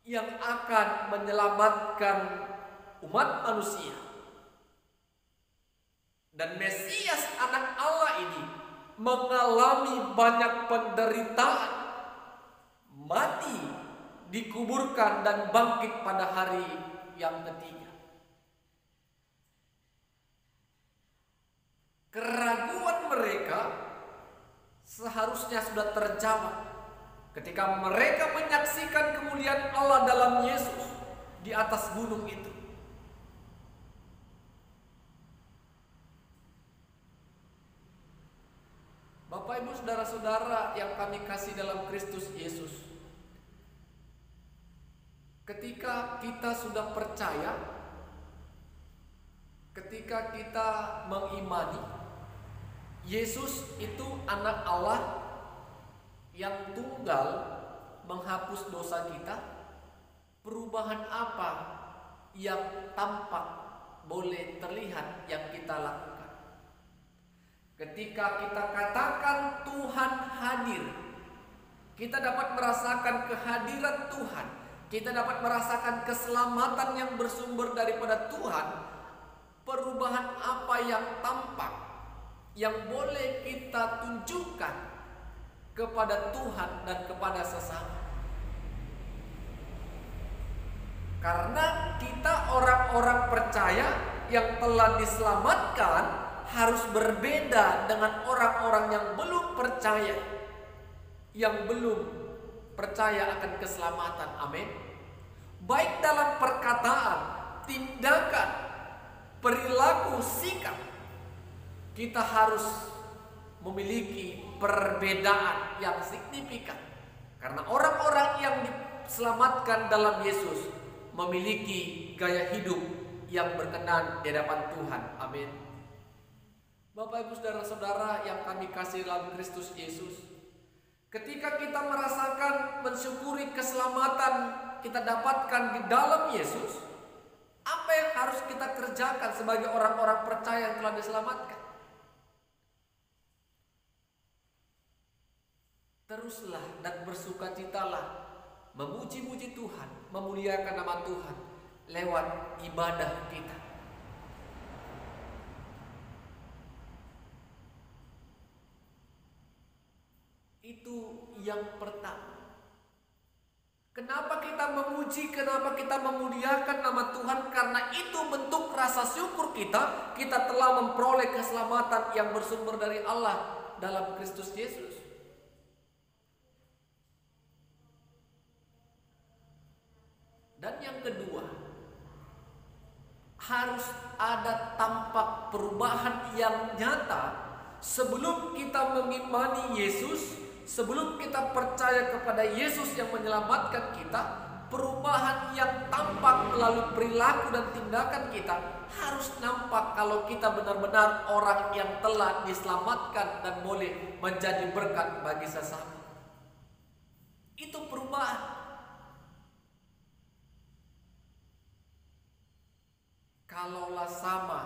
yang akan menyelamatkan umat manusia. Dan Mesias anak Allah ini mengalami banyak penderitaan, mati, dikuburkan, dan bangkit pada hari yang ketiga. Keraguan mereka seharusnya sudah terjawab ketika mereka menyaksikan kemuliaan Allah dalam Yesus di atas gunung itu. Bapak Ibu Saudara-saudara yang kami kasih dalam Kristus Yesus, ketika kita sudah percaya, ketika kita mengimani Yesus itu anak Allah yang tunggal menghapus dosa kita, perubahan apa yang tampak boleh terlihat yang kita lakukan? Ketika kita katakan Tuhan hadir, kita dapat merasakan kehadiran Tuhan, kita dapat merasakan keselamatan yang bersumber daripada Tuhan. Perubahan apa yang tampak yang boleh kita tunjukkan kepada Tuhan dan kepada sesama? Karena kita orang-orang percaya yang telah diselamatkan harus berbeda dengan orang-orang yang belum percaya, yang belum percaya akan keselamatan. Amin. Baik dalam perkataan tindakan, perilaku, sikap, kita harus memiliki perbedaan yang signifikan. Karena orang-orang yang diselamatkan dalam Yesus memiliki gaya hidup yang berkenan di hadapan Tuhan. Amin. Bapak, Ibu, saudara-saudara yang kami kasih dalam Kristus Yesus, ketika kita merasakan, mensyukuri keselamatan kita dapatkan di dalam Yesus, apa yang harus kita kerjakan sebagai orang-orang percaya yang telah diselamatkan? Teruslah dan bersukacitalah, memuji-muji Tuhan, memuliakan nama Tuhan lewat ibadah kita. Itu yang pertama. Kenapa kita memuji, kenapa kita memuliakan nama Tuhan? Karena itu bentuk rasa syukur kita. Kita telah memperoleh keselamatan yang bersumber dari Allah dalam Kristus Yesus. Dan yang kedua, harus ada tampak perubahan yang nyata sebelum kita mengimani Yesus. Sebelum kita percaya kepada Yesus yang menyelamatkan kita, perubahan yang tampak melalui perilaku dan tindakan kita harus nampak kalau kita benar-benar orang yang telah diselamatkan dan boleh menjadi berkat bagi sesama. Itu perubahan. Kalaulah sama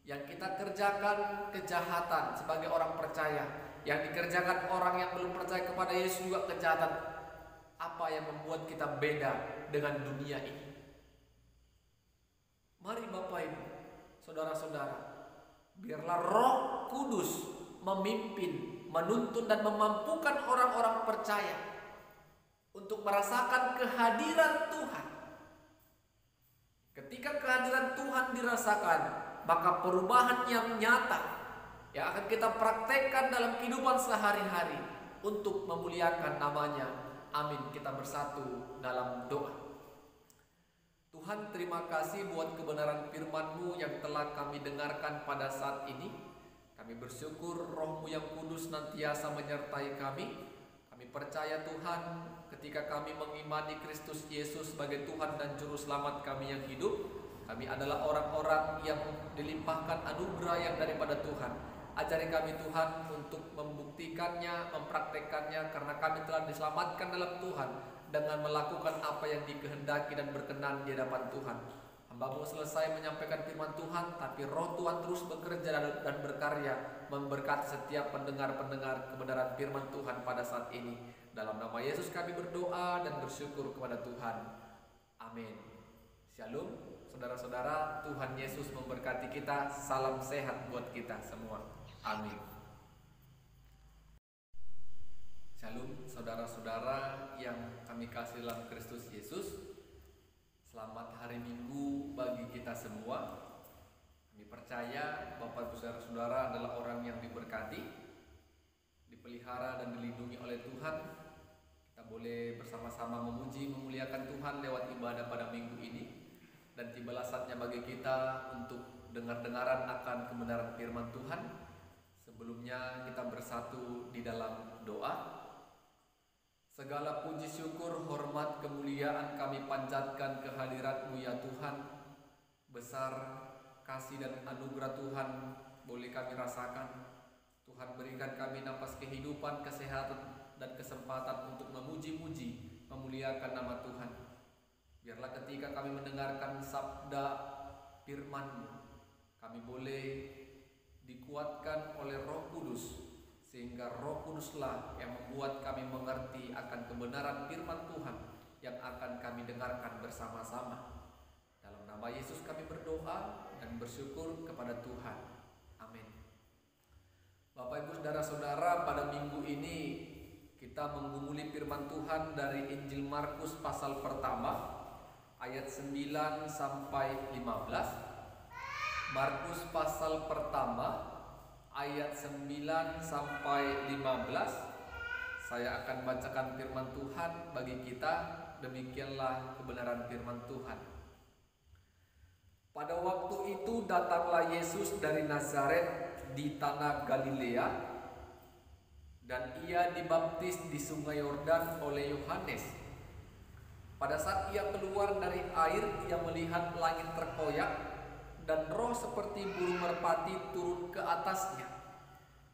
yang kita kerjakan kejahatan sebagai orang percaya, yang dikerjakan orang yang belum percaya kepada Yesus juga kejahatan, apa yang membuat kita beda dengan dunia ini? Mari Bapak Ibu, saudara-saudara, biarlah Roh Kudus memimpin, menuntun dan memampukan orang-orang percaya untuk merasakan kehadiran Tuhan. Ketika kehadiran Tuhan dirasakan, maka perubahan yang nyata yang akan kita praktekkan dalam kehidupan sehari-hari untuk memuliakan namanya. Amin. Kita bersatu dalam doa. Tuhan, terima kasih buat kebenaran firman-Mu yang telah kami dengarkan pada saat ini. Kami bersyukur Roh-Mu yang kudus senantiasa menyertai kami. Kami percaya Tuhan, ketika kami mengimani Kristus Yesus sebagai Tuhan dan Juru Selamat kami yang hidup, kami adalah orang-orang yang dilimpahkan anugerah yang daripada Tuhan. Ajari kami Tuhan untuk membuktikannya, mempraktekannya, karena kami telah diselamatkan dalam Tuhan dengan melakukan apa yang dikehendaki dan berkenan di hadapan Tuhan. Hamba-Mu selesai menyampaikan firman Tuhan, tapi Roh Tuhan terus bekerja dan berkarya, memberkati setiap pendengar-pendengar kebenaran firman Tuhan pada saat ini. Dalam nama Yesus kami berdoa dan bersyukur kepada Tuhan. Amin. Shalom, saudara-saudara. Tuhan Yesus memberkati kita. Salam sehat buat kita semua. Amin. Shalom, saudara-saudara yang kami kasih dalam Kristus Yesus. Selamat hari Minggu bagi kita semua. Kami percaya Bapak Ibu saudara-saudara adalah orang yang diberkati, dipelihara dan dilindungi oleh Tuhan. Kita boleh bersama-sama memuji, memuliakan Tuhan lewat ibadah pada minggu ini. Dan tibalah saatnya bagi kita untuk dengar-dengaran akan kebenaran firman Tuhan. Sebelumnya kita bersatu di dalam doa. Segala puji syukur, hormat, kemuliaan kami panjatkan kehadirat-Mu ya Tuhan. Besar kasih dan anugerah Tuhan boleh kami rasakan. Tuhan berikan kami napas kehidupan, kesehatan dan kesempatan untuk memuji-muji, memuliakan nama Tuhan. Biarlah ketika kami mendengarkan sabda firman-Mu, kami boleh dikuatkan oleh Roh Kudus, sehingga Roh Kuduslah yang membuat kami mengerti akan kebenaran firman Tuhan yang akan kami dengarkan bersama-sama. Dalam nama Yesus kami berdoa dan bersyukur kepada Tuhan. Amin. Bapak Ibu saudara-saudara, pada minggu ini kita menggumuli firman Tuhan dari Injil Markus pasal pertama ayat 9 sampai 15. Markus pasal pertama ayat 9 sampai 15. Saya akan bacakan firman Tuhan bagi kita. Demikianlah kebenaran firman Tuhan. Pada waktu itu datanglah Yesus dari Nazaret di tanah Galilea, dan ia dibaptis di sungai Yordan oleh Yohanes. Pada saat ia keluar dari air, ia melihat langit terkoyak dan roh seperti burung merpati turun ke atasnya.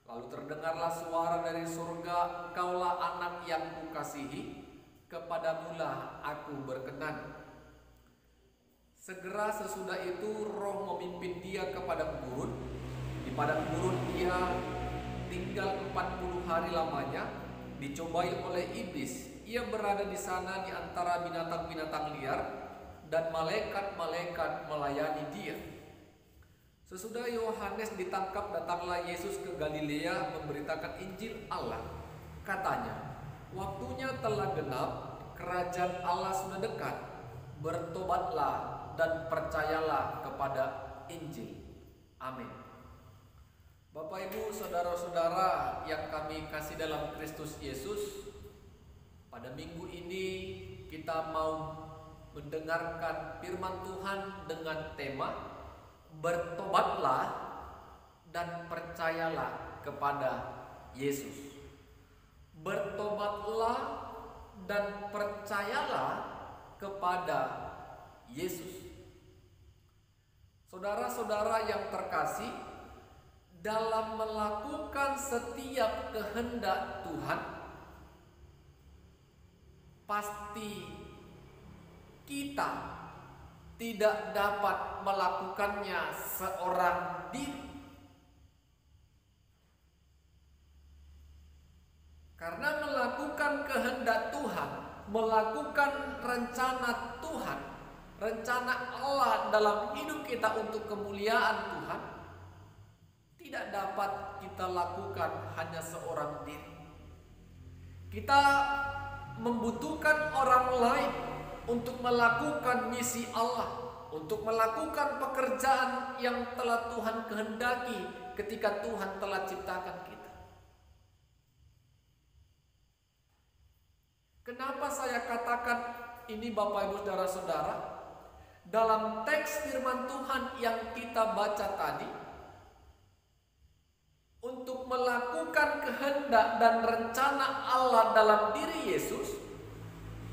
Lalu terdengarlah suara dari surga, "Engkaulah anak yang kukasihi, kepadamulah aku berkenan." Segera sesudah itu roh memimpin dia ke padang gurun. Di padang gurun ia tinggal 40 hari lamanya, dicobai oleh iblis. Ia berada di sana di antara binatang-binatang liar, dan malaikat-malaikat melayani dia. Sesudah Yohanes ditangkap, datanglah Yesus ke Galilea memberitakan Injil Allah. Katanya, "Waktunya telah genap, kerajaan Allah sudah dekat. Bertobatlah dan percayalah kepada Injil." Amin. Bapak, Ibu, saudara-saudara yang kami kasih dalam Kristus Yesus, pada minggu ini kita mau mendengarkan firman Tuhan dengan tema bertobatlah dan percayalah kepada Yesus. Bertobatlah dan percayalah kepada Yesus. Saudara-saudara yang terkasih, dalam melakukan setiap kehendak Tuhan, pasti kita tidak dapat melakukannya seorang diri. Karena melakukan kehendak Tuhan, melakukan rencana Tuhan, rencana Allah dalam hidup kita untuk kemuliaan Tuhan, tidak dapat kita lakukan hanya seorang diri. Kita membutuhkan orang lain untuk melakukan misi Allah, untuk melakukan pekerjaan yang telah Tuhan kehendaki ketika Tuhan telah ciptakan kita. Kenapa saya katakan ini, Bapak Ibu saudara-saudara? Dalam teks firman Tuhan yang kita baca tadi, untuk melakukan kehendak dan rencana Allah dalam diri Yesus,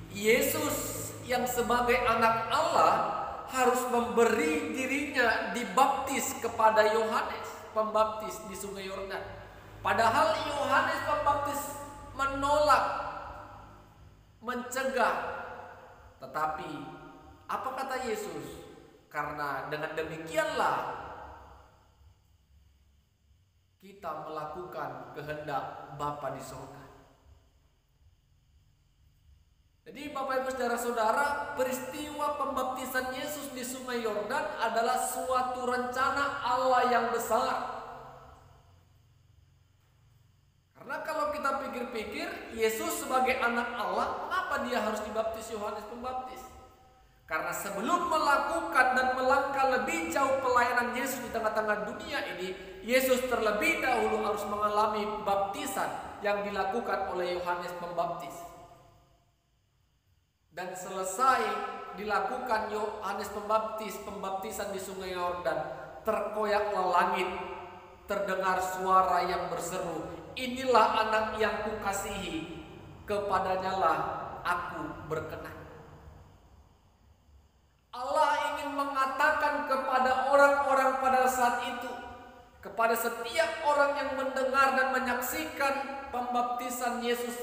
Yesus yang sebagai anak Allah harus memberi dirinya dibaptis kepada Yohanes Pembaptis di sungai Yordan. Padahal Yohanes Pembaptis menolak, mencegah. Tetapi apa kata Yesus? Karena dengan demikianlah kita melakukan kehendak Bapa di surga. Jadi Bapak Ibu saudara-saudara, peristiwa pembaptisan Yesus di sungai Yordan adalah suatu rencana Allah yang besar. Karena kalau kita pikir-pikir, Yesus sebagai anak Allah, mengapa dia harus dibaptis Yohanes Pembaptis? Karena sebelum melakukan dan melangkah lebih jauh pelayanan Yesus di tengah-tengah dunia ini, Yesus terlebih dahulu harus mengalami baptisan yang dilakukan oleh Yohanes Pembaptis. Dan selesai dilakukan Yohanes Pembaptis, pembaptisan di sungai Yordan, terkoyaklah langit, terdengar suara yang berseru, "Inilah anak yang kukasihi, kepadanyalah aku berkenan." Allah ingin mengatakan kepada orang-orang pada saat itu, kepada setiap orang yang mendengar dan menyaksikan pembaptisan Yesus,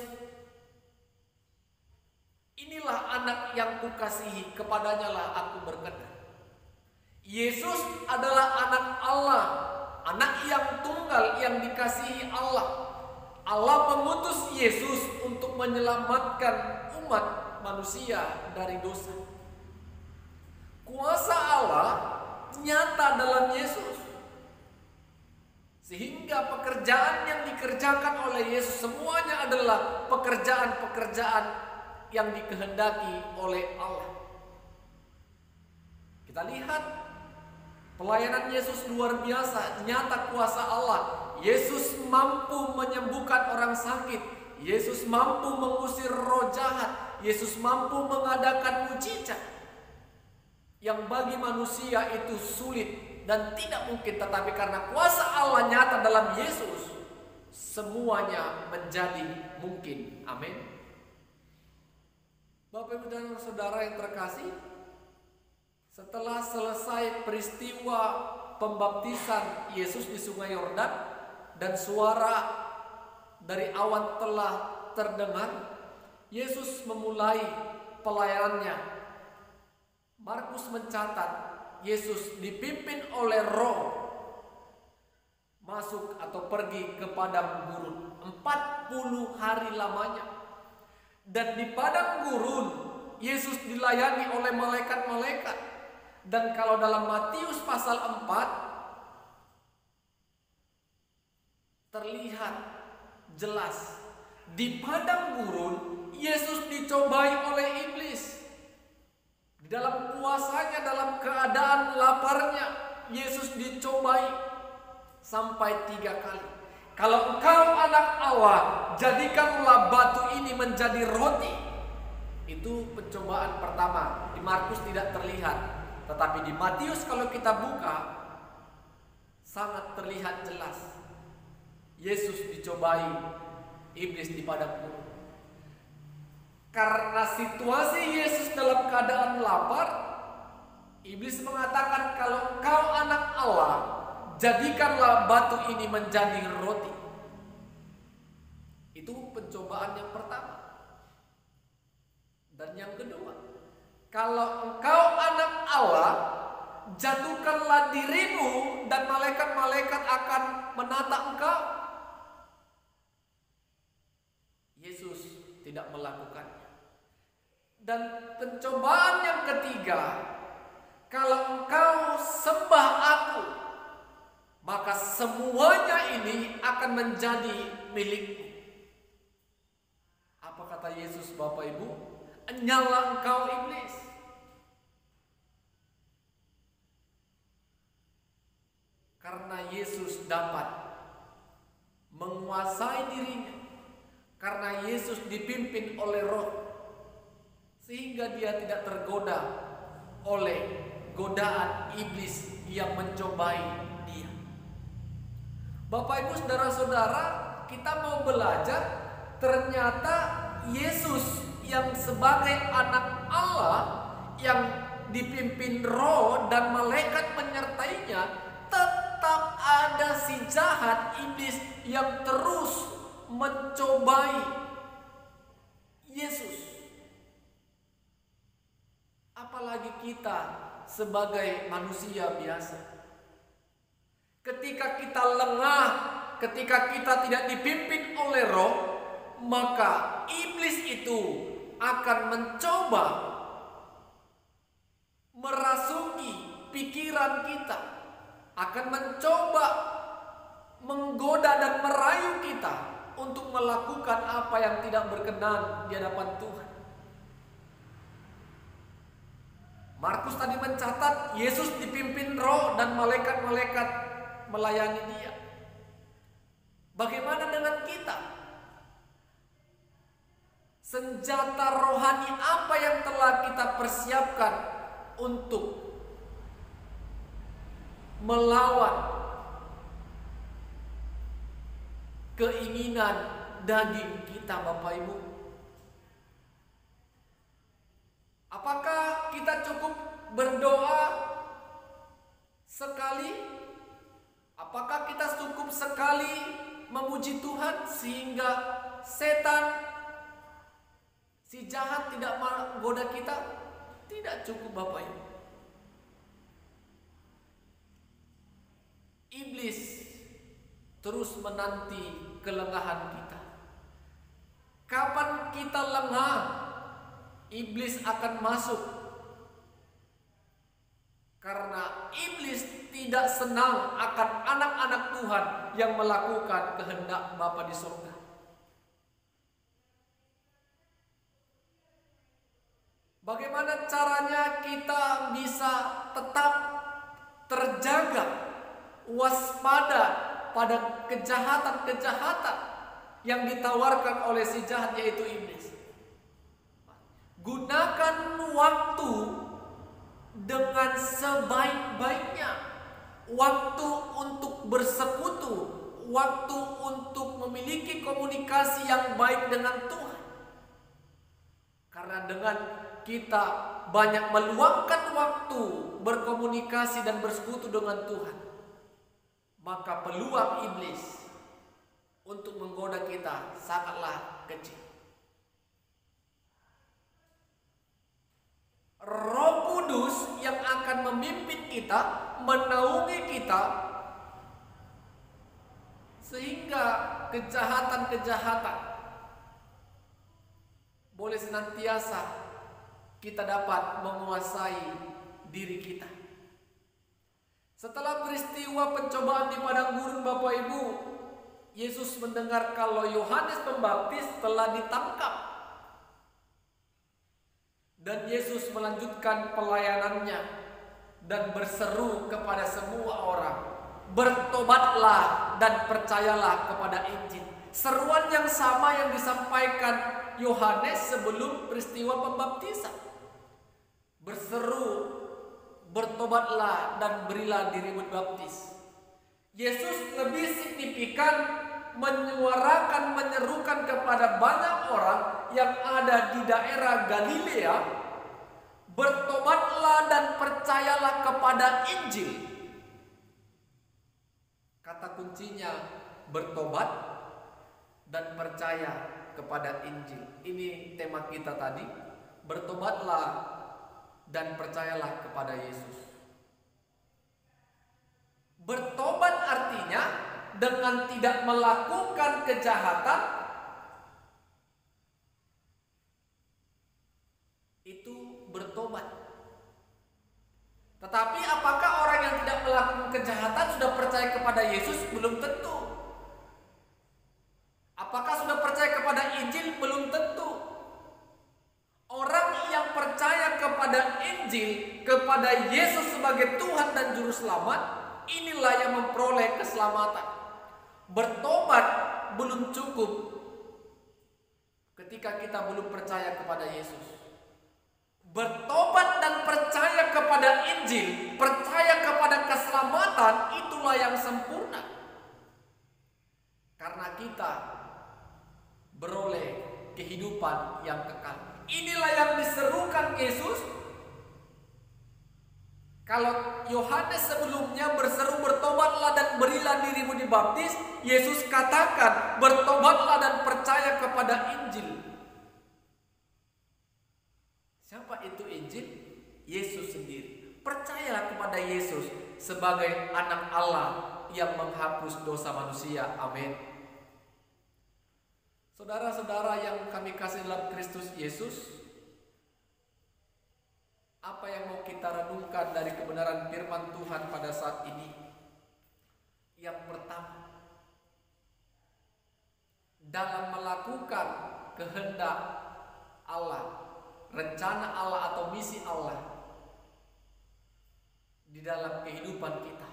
"Inilah anak yang kukasihi, kepadanyalah aku berkenan." Yesus adalah anak Allah, anak yang tunggal yang dikasihi Allah. Allah mengutus Yesus untuk menyelamatkan umat manusia dari dosa. Kuasa Allah nyata dalam Yesus, sehingga pekerjaan yang dikerjakan oleh Yesus semuanya adalah pekerjaan-pekerjaan yang dikehendaki oleh Allah. Kita lihat pelayanan Yesus luar biasa, nyata kuasa Allah. Yesus mampu menyembuhkan orang sakit, Yesus mampu mengusir roh jahat, Yesus mampu mengadakan mujizat. yang bagi manusia itu sulit dan tidak mungkin, tetapi karena kuasa Allah nyata dalam Yesus, semuanya menjadi mungkin. Amin. Bapak Ibu dan Saudara yang terkasih, setelah selesai peristiwa pembaptisan Yesus di Sungai Yordan dan suara dari awan telah terdengar, Yesus memulai pelayanannya. Markus mencatat Yesus dipimpin oleh Roh masuk atau pergi ke padang gurun 40 hari lamanya. Dan di padang gurun Yesus dilayani oleh malaikat-malaikat. Dan kalau dalam Matius pasal 4 terlihat jelas, di padang gurun Yesus dicobai oleh iblis. Di dalam puasanya, dalam keadaan laparnya, Yesus dicobai sampai 3 kali. Kalau engkau anak Allah, jadikanlah batu ini menjadi roti. Itu pencobaan pertama. Di Markus tidak terlihat, tetapi di Matius kalau kita buka, sangat terlihat jelas. Yesus dicobai iblis di padang gurun. Karena situasi Yesus dalam keadaan lapar, iblis mengatakan, kalau engkau anak Allah, jadikanlah batu ini menjadi roti. Itu pencobaan yang pertama. Dan yang kedua, kalau engkau anak Allah, jatuhkanlah dirimu dan malaikat-malaikat akan menata engkau. Yesus tidak melakukannya. Dan pencobaan yang ketiga, kalau engkau sembah aku, maka semuanya ini akan menjadi milikmu. Apa kata Yesus, Bapak Ibu? Enyahlah engkau iblis. Karena Yesus dapat menguasai dirinya, karena Yesus dipimpin oleh Roh, sehingga dia tidak tergoda oleh godaan iblis yang mencobai dia. Bapak Ibu saudara-saudara, kita mau belajar, ternyata Yesus yang sebagai anak Allah yang dipimpin Roh dan malaikat menyertainya, tetap ada si jahat iblis yang terus mencobai Yesus. Apalagi kita sebagai manusia biasa. Ketika kita lengah, ketika kita tidak dipimpin oleh Roh, maka iblis itu akan mencoba merasuki pikiran kita, akan mencoba menggoda dan merayu kita untuk melakukan apa yang tidak berkenan di hadapan Tuhan. Markus tadi mencatat Yesus dipimpin Roh dan malaikat-malaikat melayani dia. Bagaimana dengan kita? Senjata rohani apa yang telah kita persiapkan untuk melawan keinginan daging kita, Bapak Ibu? Apakah kita cukup berdoa sekali? Apakah kita cukup sekali memuji Tuhan sehingga setan, si jahat tidak menggoda kita? Tidak cukup, Bapak Ibu. Iblis terus menanti kelengahan kita. Kapan kita lengah, iblis akan masuk. Karena iblis tidak senang akan anak-anak Tuhan yang melakukan kehendak Bapa di surga. Bagaimana caranya kita bisa tetap terjaga, waspada pada kejahatan-kejahatan yang ditawarkan oleh si jahat, yaitu iblis? Gunakan waktu dengan sebaik-baiknya. Waktu untuk bersekutu, waktu untuk memiliki komunikasi yang baik dengan Tuhan. Karena dengan kita banyak meluangkan waktu berkomunikasi dan bersekutu dengan Tuhan, maka peluang iblis untuk menggoda kita sangatlah kecil. Roh Kudus yang akan memimpin kita, menaungi kita, sehingga kejahatan-kejahatan boleh senantiasa kita dapat menguasai diri kita. Setelah peristiwa pencobaan di padang gurun, Bapak Ibu, Yesus mendengar kalau Yohanes Pembaptis telah ditangkap. Dan Yesus melanjutkan pelayanannya dan berseru kepada semua orang, bertobatlah dan percayalah kepada Injil. Seruan yang sama yang disampaikan Yohanes sebelum peristiwa pembaptisan. Berseru, bertobatlah dan berilah dirimu dibaptis. Yesus lebih signifikan menyerukan kepada banyak orang yang ada di daerah Galilea, bertobatlah dan percayalah kepada Injil. Kata kuncinya bertobat dan percaya kepada Injil. Ini tema kita tadi, bertobatlah dan percayalah kepada Yesus. Bertobat artinya dengan tidak melakukan kejahatan, itu bertobat. Tetapi apakah orang yang tidak melakukan kejahatan sudah percaya kepada Yesus? Belum tentu. Apakah sudah percaya kepada Injil? Belum tentu. Orang yang percaya kepada Injil, kepada Yesus sebagai Tuhan dan Juru Selamat, inilah yang memperoleh keselamatan. Bertobat belum cukup ketika kita belum percaya kepada Yesus. Bertobat dan percaya kepada Injil, percaya kepada keselamatan, itulah yang sempurna. Karena kita beroleh kehidupan yang kekal. Inilah yang diserukan Yesus. Kalau Yohanes sebelumnya berseru bertobatlah dan berilah dirimu dibaptis, Yesus katakan bertobatlah dan percaya kepada Injil. Siapa itu Injil? Yesus sendiri. Percayalah kepada Yesus sebagai anak Allah yang menghapus dosa manusia. Amin. Saudara-saudara yang kami kasih dalam Kristus Yesus, apa yang mau kita renungkan dari kebenaran firman Tuhan pada saat ini? Yang pertama, dalam melakukan kehendak Allah, rencana Allah atau misi Allah di dalam kehidupan kita,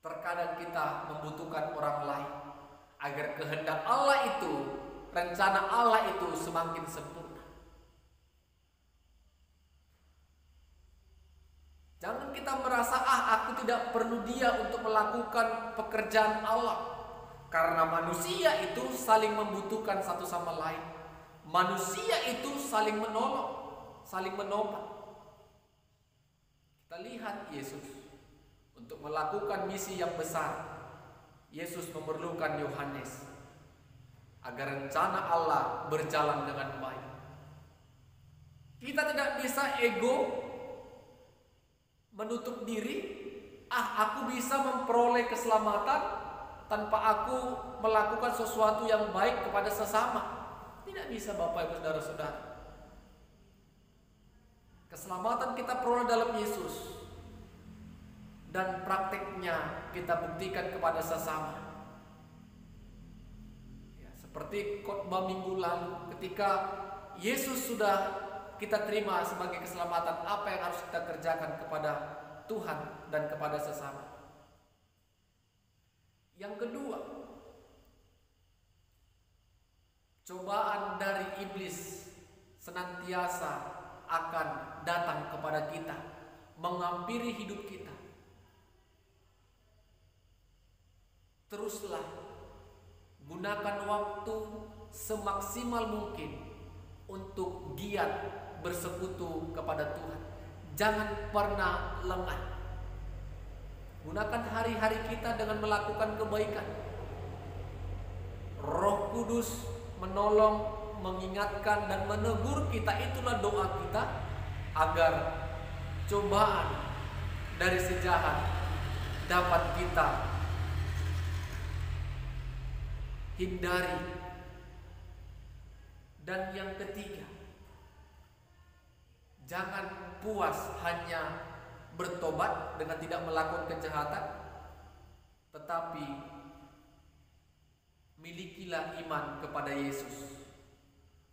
terkadang kita membutuhkan orang lain agar kehendak Allah itu, rencana Allah itu semakin sempurna. Jangan kita merasa, aku tidak perlu dia untuk melakukan pekerjaan Allah. Karena manusia itu saling membutuhkan satu sama lain. Manusia itu saling menolong, saling menopang. Kita lihat Yesus untuk melakukan misi yang besar. Yesus memerlukan Yohanes agar rencana Allah berjalan dengan baik. Kita tidak bisa ego, menutup diri, aku bisa memperoleh keselamatan tanpa aku melakukan sesuatu yang baik kepada sesama. Tidak bisa, Bapak Ibu Saudara-saudara. Keselamatan kita peroleh dalam Yesus, dan praktiknya kita buktikan kepada sesama. Ya, seperti khotbah minggu lalu, ketika Yesus sudah kita terima sebagai keselamatan, apa yang harus kita kerjakan kepada Tuhan dan kepada sesama. Yang kedua, cobaan dari iblis senantiasa akan datang kepada kita menghampiri hidup kita. Teruslah gunakan waktu semaksimal mungkin untuk giat bersekutu kepada Tuhan. Jangan pernah lengah. Gunakan hari-hari kita dengan melakukan kebaikan. Roh Kudus menolong, mengingatkan dan menegur kita. Itulah doa kita agar cobaan dari si jahat dapat kita hindari. Dan yang ketiga, jangan puas hanya bertobat dengan tidak melakukan kejahatan, tetapi milikilah iman kepada Yesus,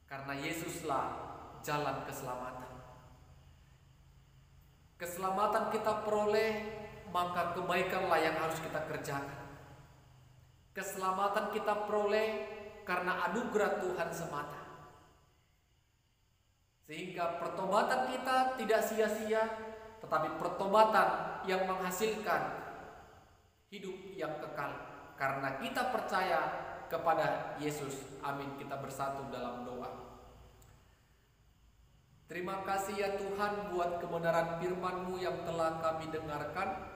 karena Yesuslah jalan keselamatan. Keselamatan kita peroleh, maka kebaikanlah yang harus kita kerjakan. Keselamatan kita peroleh karena anugerah Tuhan semata. Sehingga pertobatan kita tidak sia-sia, tetapi pertobatan yang menghasilkan hidup yang kekal. Karena kita percaya kepada Yesus. Amin. Kita bersatu dalam doa. Terima kasih ya Tuhan buat kebenaran firman-Mu yang telah kami dengarkan.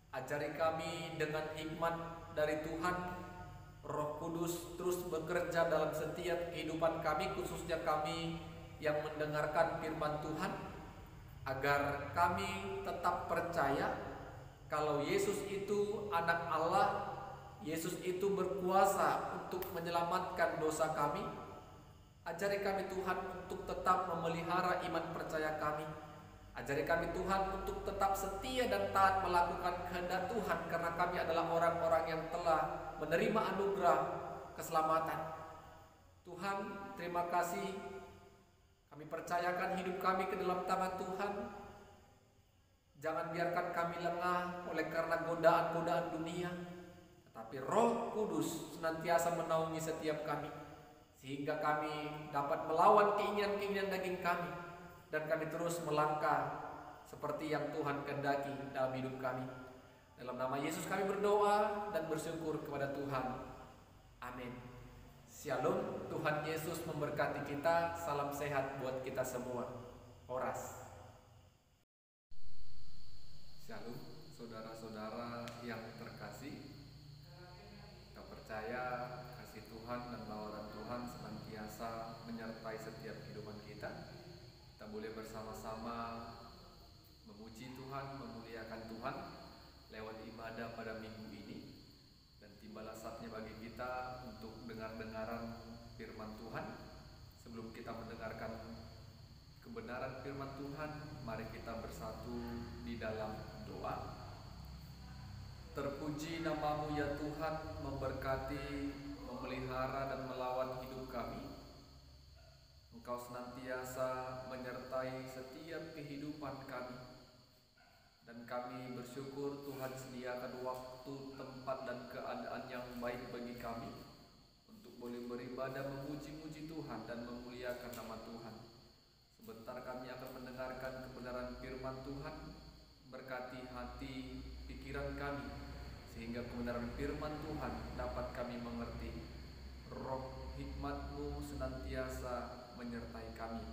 Ajari kami dengan hikmat dari Tuhan. Roh Kudus terus bekerja dalam setiap kehidupan kami, khususnya kami yang mendengarkan firman Tuhan, agar kami tetap percaya kalau Yesus itu anak Allah, Yesus itu berkuasa untuk menyelamatkan dosa kami. Ajari kami Tuhan untuk tetap memelihara iman percaya kami. Ajari kami Tuhan untuk tetap setia dan taat melakukan kehendak Tuhan, karena kami adalah orang-orang yang telah menerima anugerah keselamatan. Tuhan, terima kasih. Kami percayakan hidup kami ke dalam tangan Tuhan. Jangan biarkan kami lengah oleh karena godaan-godaan dunia, tetapi Roh Kudus senantiasa menaungi setiap kami, sehingga kami dapat melawan keinginan-keinginan daging kami, dan kami terus melangkah seperti yang Tuhan kehendaki dalam hidup kami. Dalam nama Yesus kami berdoa dan bersyukur kepada Tuhan. Amin. Shalom, Tuhan Yesus memberkati kita. Salam sehat buat kita semua. Horas. Shalom, saudara-saudara yang terkasih. Kita percaya kasih Tuhan dan tawaran Tuhan senantiasa menyertai setiap kehidupan kita. Kita boleh bersama-sama memuji Tuhan, memuliakan Tuhan lewat ibadah pada minggu ini. Dan tibalah saatnya bagi kita untuk dengar-dengaran firman Tuhan. Sebelum kita mendengarkan kebenaran firman Tuhan, mari kita bersatu di dalam doa. Terpuji nama-Mu ya Tuhan, memberkati, memelihara dan melawat hidup kami. Engkau senantiasa menyertai setiap kehidupan kami. Dan kami bersyukur Tuhan sediakan waktu, tempat dan keadaan yang baik bagi kami untuk boleh beribadah, memuji-muji Tuhan dan memuliakan nama Tuhan. Sebentar kami akan mendengarkan kebenaran firman Tuhan. Berkati hati, pikiran kami, sehingga kebenaran firman Tuhan dapat kami mengerti. Roh hikmat-Mu senantiasa menyertai kami.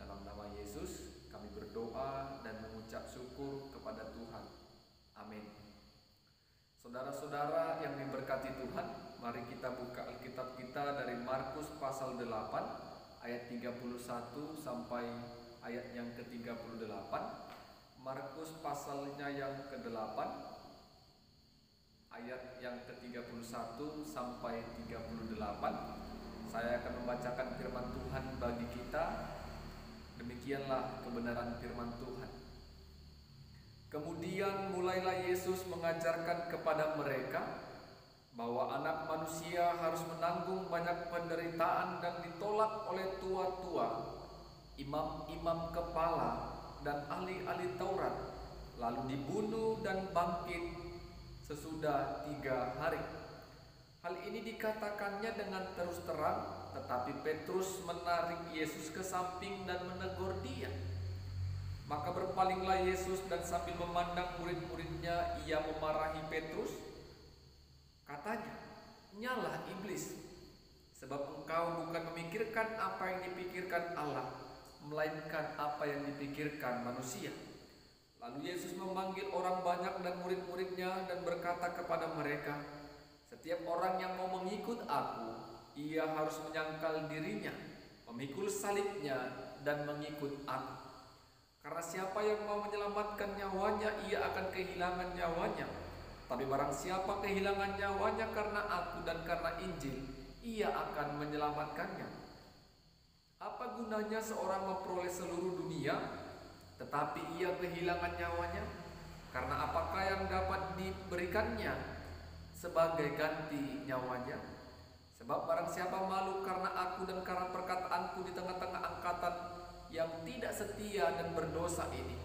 Dalam nama Yesus kami berdoa dan mengucap syukur kepada Tuhan. Amin. Saudara-saudara yang diberkati Tuhan, mari kita buka Alkitab kita dari Markus pasal 8 ayat 31 sampai ayat yang ke-38. Markus pasalnya yang ke-8 ayat yang ke-31 sampai 38. Saya akan membacakan firman Tuhan bagi kita. Demikianlah kebenaran firman Tuhan. Kemudian mulailah Yesus mengajarkan kepada mereka bahwa Anak Manusia harus menanggung banyak penderitaan dan ditolak oleh tua-tua, imam-imam kepala dan ahli-ahli Taurat, lalu dibunuh dan bangkit sesudah 3 hari. Hal ini dikatakannya dengan terus terang, tetapi Petrus menarik Yesus ke samping dan menegur dia. Maka berpalinglah Yesus dan sambil memandang murid-muridnya, ia memarahi Petrus. Katanya, "Nyalah iblis, sebab engkau bukan memikirkan apa yang dipikirkan Allah, melainkan apa yang dipikirkan manusia." Lalu Yesus memanggil orang banyak dan murid-muridnya dan berkata kepada mereka, "Setiap orang yang mau mengikut aku, ia harus menyangkal dirinya, memikul salibnya dan mengikut aku. Karena siapa yang mau menyelamatkan nyawanya, ia akan kehilangan nyawanya. Tapi barang siapa kehilangan nyawanya karena aku dan karena Injil, ia akan menyelamatkannya. Apa gunanya seorang memperoleh seluruh dunia, tetapi ia kehilangan nyawanya? Karena apakah yang dapat diberikannya sebagai ganti nyawanya? Sebab barang siapa malu karena aku dan karena perkataanku di tengah-tengah angkatan yang tidak setia dan berdosa ini,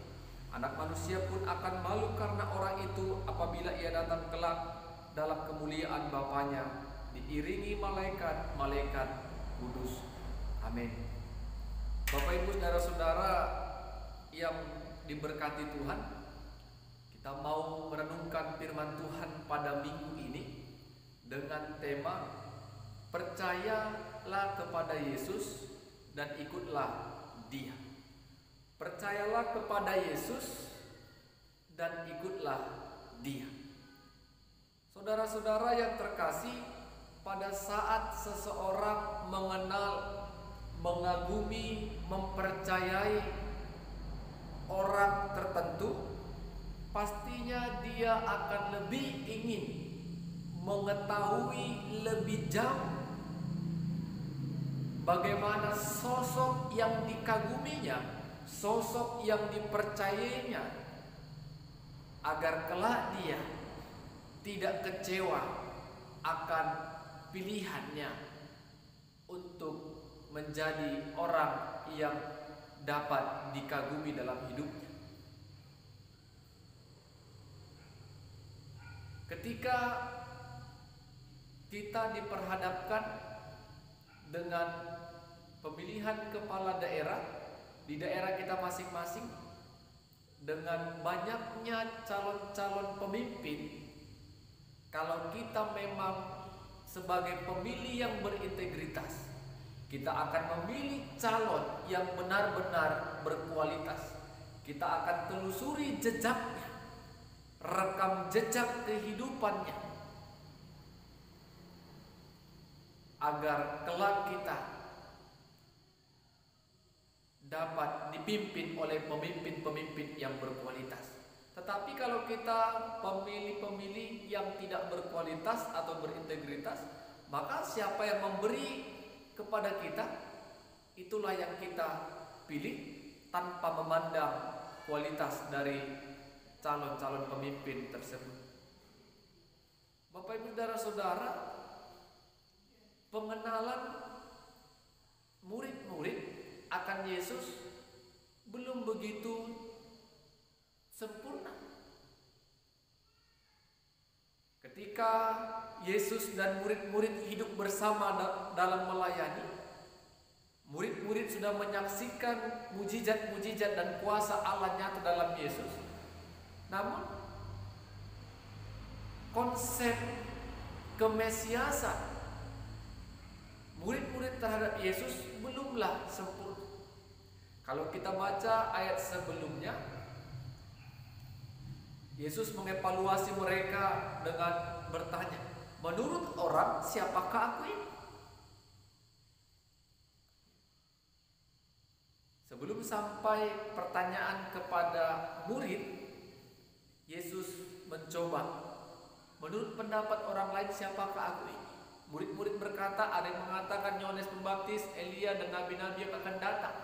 Anak Manusia pun akan malu karena orang itu apabila ia datang kelak dalam kemuliaan Bapanya, diiringi malaikat-malaikat kudus. Amin. Bapak Ibu saudara-saudara yang diberkati Tuhan, kita mau merenungkan firman Tuhan pada minggu ini dengan tema percayalah kepada Yesus dan ikutlah Dia. Percayalah kepada Yesus dan ikutlah Dia. Saudara-saudara yang terkasih, pada saat seseorang mengenal, mengagumi, mempercayai orang tertentu, pastinya dia akan lebih ingin mengetahui lebih jauh bagaimana sosok yang dikaguminya, sosok yang dipercayainya, agar kelak dia tidak kecewa akan pilihannya untuk menjadi orang yang dapat dikagumi dalam hidupnya. Ketika kita diperhadapkan dengan pemilihan kepala daerah di daerah kita masing-masing, dengan banyaknya calon-calon pemimpin, kalau kita memang sebagai pemilih yang berintegritas, kita akan memilih calon yang benar-benar berkualitas. Kita akan telusuri jejaknya, rekam jejak kehidupannya, agar kelak kita dapat dipimpin oleh pemimpin-pemimpin yang berkualitas. Tetapi kalau kita pemilih-pemilih yang tidak berkualitas atau berintegritas, maka siapa yang memberi kepada kita, itulah yang kita pilih tanpa memandang kualitas dari calon-calon pemimpin tersebut. Bapak Ibu saudara-saudara, pengenalan murid-murid akan Yesus belum begitu sempurna. Ketika Yesus dan murid-murid hidup bersama dalam melayani, murid-murid sudah menyaksikan mujizat-mujizat dan kuasa Allah nyata dalam Yesus. Namun konsep kemesiasan murid-murid terhadap Yesus belumlah sempurna. Kalau kita baca ayat sebelumnya, Yesus mengevaluasi mereka dengan bertanya, "Menurut orang, siapakah aku ini?" Sebelum sampai pertanyaan kepada murid, Yesus mencoba, "Menurut pendapat orang lain, siapakah aku ini?" Murid-murid berkata, ada yang mengatakan Yohanes Pembaptis, Elia, dan nabi-nabi yang akan datang.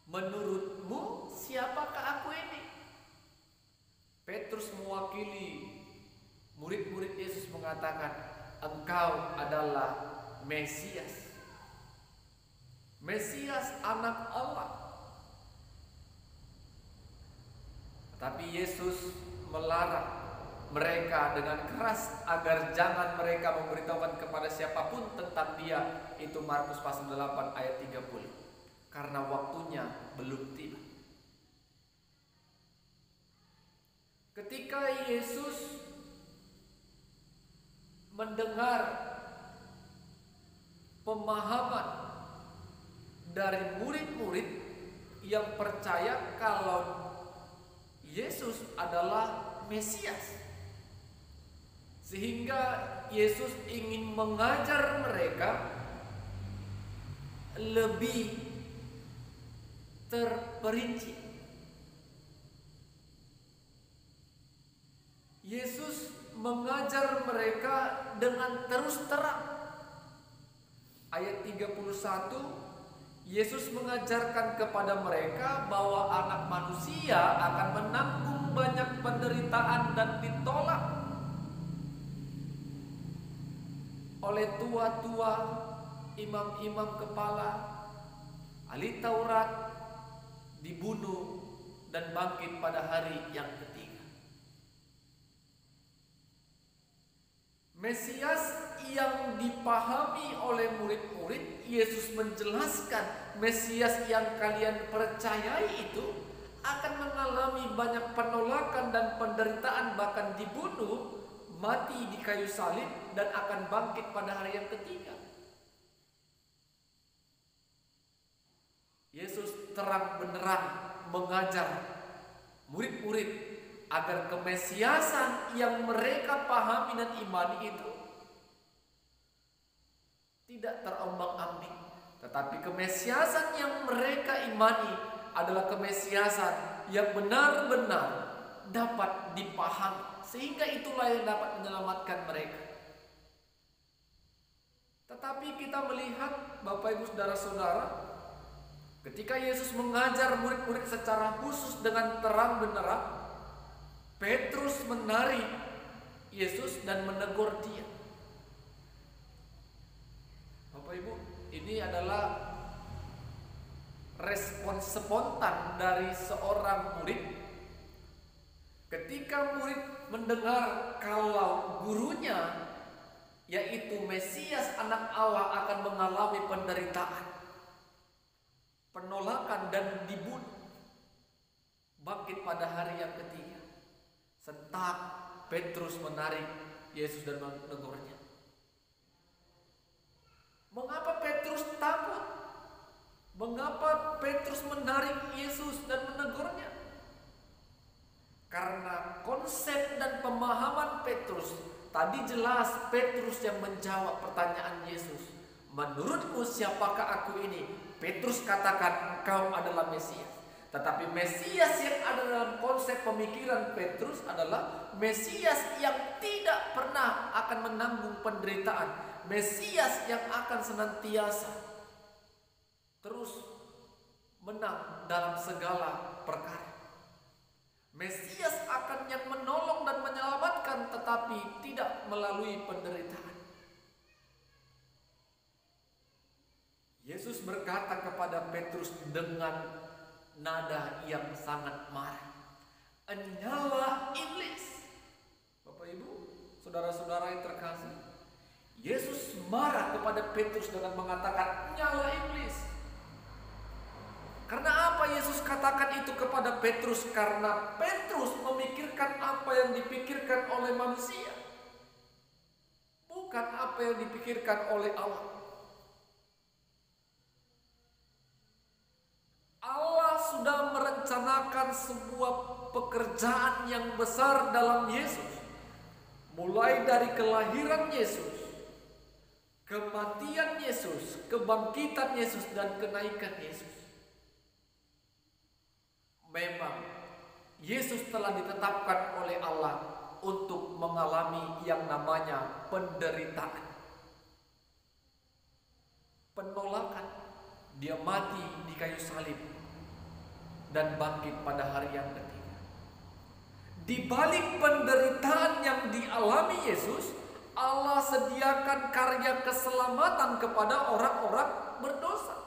"Menurutmu siapakah aku ini?" Petrus mewakili murid-murid Yesus mengatakan, "Engkau adalah Mesias." Mesias, anak Allah. Tapi Yesus melarang mereka dengan keras agar jangan mereka memberitahukan kepada siapapun tentang Dia. Itu Markus pasal 8 ayat 30. karena waktunya belum tiba. Ketika Yesus mendengar pemahaman dari murid-murid yang percaya kalau Yesus adalah Mesias, sehingga Yesus ingin mengajar mereka lebih terperinci. Yesus mengajar mereka dengan terus terang. Ayat 31, Yesus mengajarkan kepada mereka bahwa anak manusia akan menanggung banyak penderitaan dan ditolak oleh tua-tua, imam-imam kepala, ahli Taurat, dibunuh dan bangkit pada hari yang ketiga. Mesias yang dipahami oleh murid-murid, Yesus menjelaskan Mesias yang kalian percayai itu akan mengalami banyak penolakan dan penderitaan, bahkan dibunuh, mati di kayu salib, dan akan bangkit pada hari yang ketiga. Yesus terang benderang mengajar murid-murid agar kemesiasan yang mereka pahami dan imani itu tidak terombang-ambing, tetapi kemesiasan yang mereka imani adalah kemesiasan yang benar-benar dapat dipahami, sehingga itulah yang dapat menyelamatkan mereka. Tetapi kita melihat, Bapak Ibu Saudara-saudara, ketika Yesus mengajar murid-murid secara khusus dengan terang benderang, Petrus menarik Yesus dan menegur dia. Bapak Ibu, ini adalah respon spontan dari seorang murid ketika murid mendengar kalau gurunya, yaitu Mesias anak Allah, akan mengalami penderitaan, penolakan, dan dibunuh, bangkit pada hari yang ketiga. Sentak Petrus menarik Yesus dan menegurnya. Mengapa Petrus takut? Mengapa Petrus menarik Yesus dan menegurnya? Karena konsep dan pemahaman Petrus, tadi jelas Petrus yang menjawab pertanyaan Yesus. Menurutmu siapakah aku ini? Petrus katakan, engkau adalah Mesias. Tetapi Mesias yang ada dalam konsep pemikiran Petrus adalah Mesias yang tidak pernah akan menanggung penderitaan. Mesias yang akan senantiasa terus menang dalam segala perkara. Mesias akan yang menolong dan menyelamatkan, tetapi tidak melalui penderitaan. Yesus berkata kepada Petrus dengan nada yang sangat marah, "Enyala iblis." Bapak Ibu, saudara-saudara yang terkasih, Yesus marah kepada Petrus dengan mengatakan, "Enyala iblis." Karena apa Yesus katakan itu kepada Petrus? Karena Petrus memikirkan apa yang dipikirkan oleh manusia, bukan apa yang dipikirkan oleh Allah. Allah sudah merencanakan sebuah pekerjaan yang besar dalam Yesus. Mulai dari kelahiran Yesus, kematian Yesus, kebangkitan Yesus, dan kenaikan Yesus. Memang Yesus telah ditetapkan oleh Allah untuk mengalami yang namanya penderitaan, penolakan. Dia mati di kayu salib dan bangkit pada hari yang ketiga. Di balik penderitaan yang dialami Yesus, Allah sediakan karya keselamatan kepada orang-orang berdosa.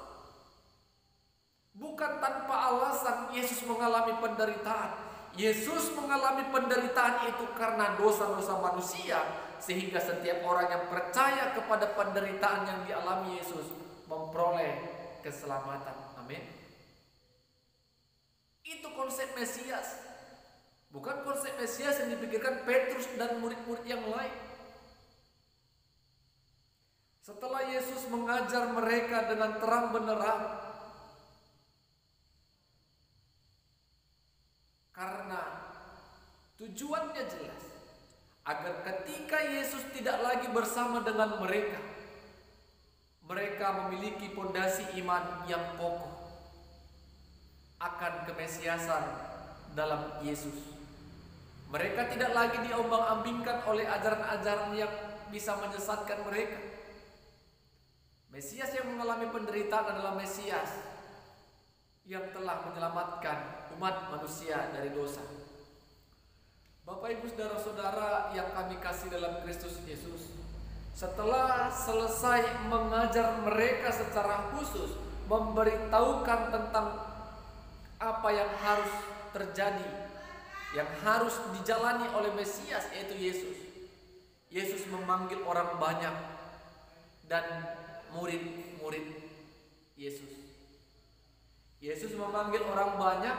Bukan tanpa alasan Yesus mengalami penderitaan. Yesus mengalami penderitaan itu karena dosa-dosa manusia, sehingga setiap orang yang percaya kepada penderitaan yang dialami Yesus memperoleh keselamatan. Amin. Itu konsep Mesias. Bukan konsep Mesias yang dipikirkan Petrus dan murid-murid yang lain. Setelah Yesus mengajar mereka dengan terang benderang, karena tujuannya jelas, agar ketika Yesus tidak lagi bersama dengan mereka, mereka memiliki pondasi iman yang kokoh akan kemesiasan dalam Yesus. Mereka tidak lagi diombang-ambingkan oleh ajaran-ajaran yang bisa menyesatkan mereka. Mesias yang mengalami penderitaan adalah Mesias yang telah menyelamatkan umat manusia dari dosa. Bapak Ibu saudara-saudara yang kami kasih dalam Kristus Yesus, setelah selesai mengajar mereka secara khusus, memberitahukan tentang apa yang harus terjadi, yang harus dijalani oleh Mesias, yaitu Yesus. Yesus memanggil orang banyak dan murid-murid Yesus. Yesus memanggil orang banyak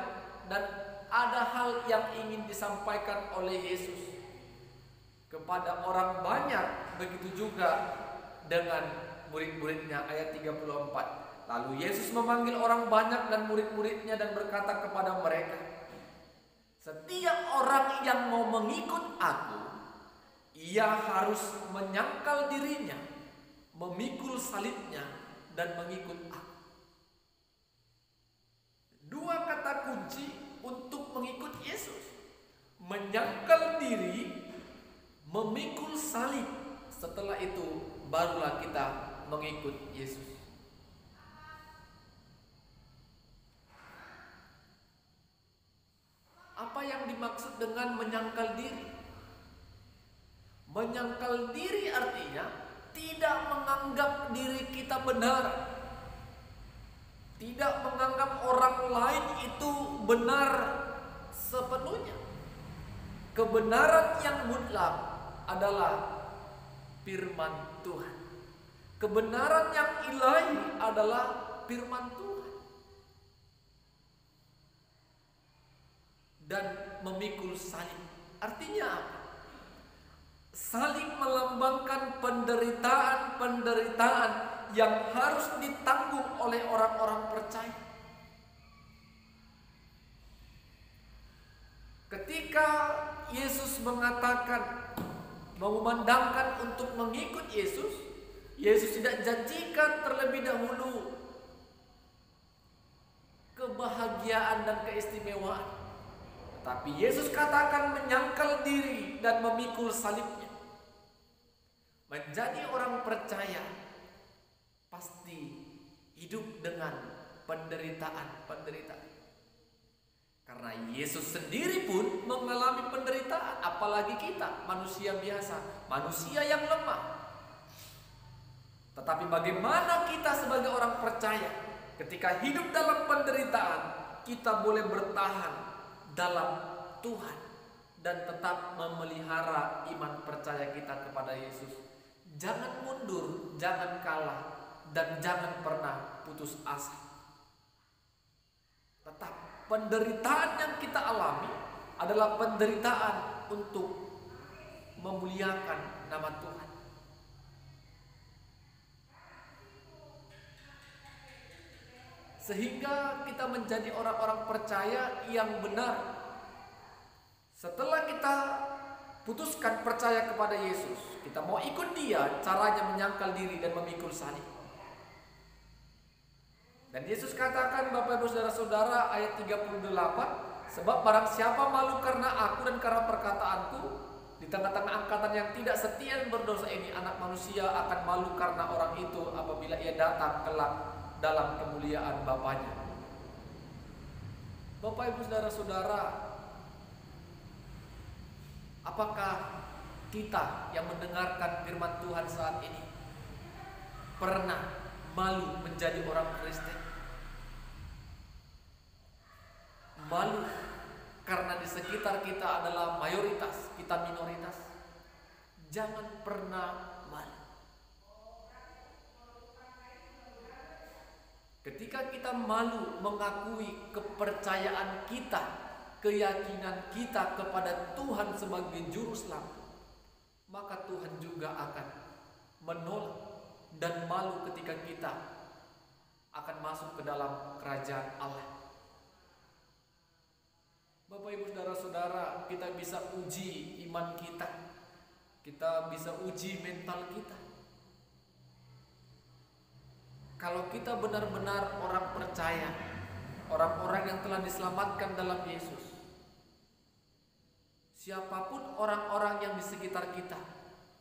dan ada hal yang ingin disampaikan oleh Yesus kepada orang banyak, begitu juga dengan murid-muridnya. Ayat 34. Lalu Yesus memanggil orang banyak dan murid-muridnya dan berkata kepada mereka, setiap orang yang mau mengikut aku, ia harus menyangkal dirinya, memikul salibnya, dan mengikut aku. Dua kata kunci untuk mengikut Yesus: menyangkal diri, memikul salib. Setelah itu barulah kita mengikut Yesus. Apa yang dimaksud dengan menyangkal diri? Menyangkal diri artinya tidak menganggap diri kita benar, tidak menganggap orang lain itu benar sepenuhnya. Kebenaran yang mutlak adalah firman Tuhan. Kebenaran yang ilahi adalah firman Tuhan. Dan memikul salib artinya apa? Salib melambangkan penderitaan-penderitaan yang harus ditanggung oleh orang-orang percaya. Ketika Yesus mengatakan, mengumandangkan untuk mengikut Yesus, Yesus tidak janjikan terlebih dahulu kebahagiaan dan keistimewaan. Tetapi Yesus katakan menyangkal diri dan memikul salibnya. Menjadi orang percaya pasti hidup dengan penderitaan. Karena Yesus sendiri pun mengalami penderitaan, apalagi kita, manusia biasa, manusia yang lemah. Tetapi bagaimana kita sebagai orang percaya ketika hidup dalam penderitaan, kita boleh bertahan dalam Tuhan dan tetap memelihara iman percaya kita kepada Yesus. Jangan mundur, jangan kalah, dan jangan pernah putus asa. Tetap penderitaan yang kita alami adalah penderitaan untuk memuliakan nama Tuhan. Sehingga kita menjadi orang-orang percaya yang benar. Setelah kita putuskan percaya kepada Yesus, kita mau ikut Dia, caranya menyangkal diri dan memikul salib. Dan Yesus katakan, Bapak Ibu saudara-saudara, ayat 38, sebab barang siapa malu karena aku dan karena perkataanku, di tengah-tengah angkatan yang tidak setia dan berdosa ini, anak manusia akan malu karena orang itu apabila ia datang kelak dalam kemuliaan Bapanya. Bapak Ibu saudara-saudara, apakah kita yang mendengarkan firman Tuhan saat ini pernah malu menjadi orang Kristen? Malu karena di sekitar kita adalah mayoritas, kita minoritas. Jangan pernah malu. Ketika kita malu mengakui kepercayaan kita, keyakinan kita kepada Tuhan sebagai juru selamat, maka Tuhan juga akan menolak dan malu ketika kita akan masuk ke dalam kerajaan Allah. Bapak Ibu saudara-saudara, kita bisa uji iman kita. Kita bisa uji mental kita. Kalau kita benar-benar orang percaya, orang-orang yang telah diselamatkan dalam Yesus, siapapun orang-orang yang di sekitar kita,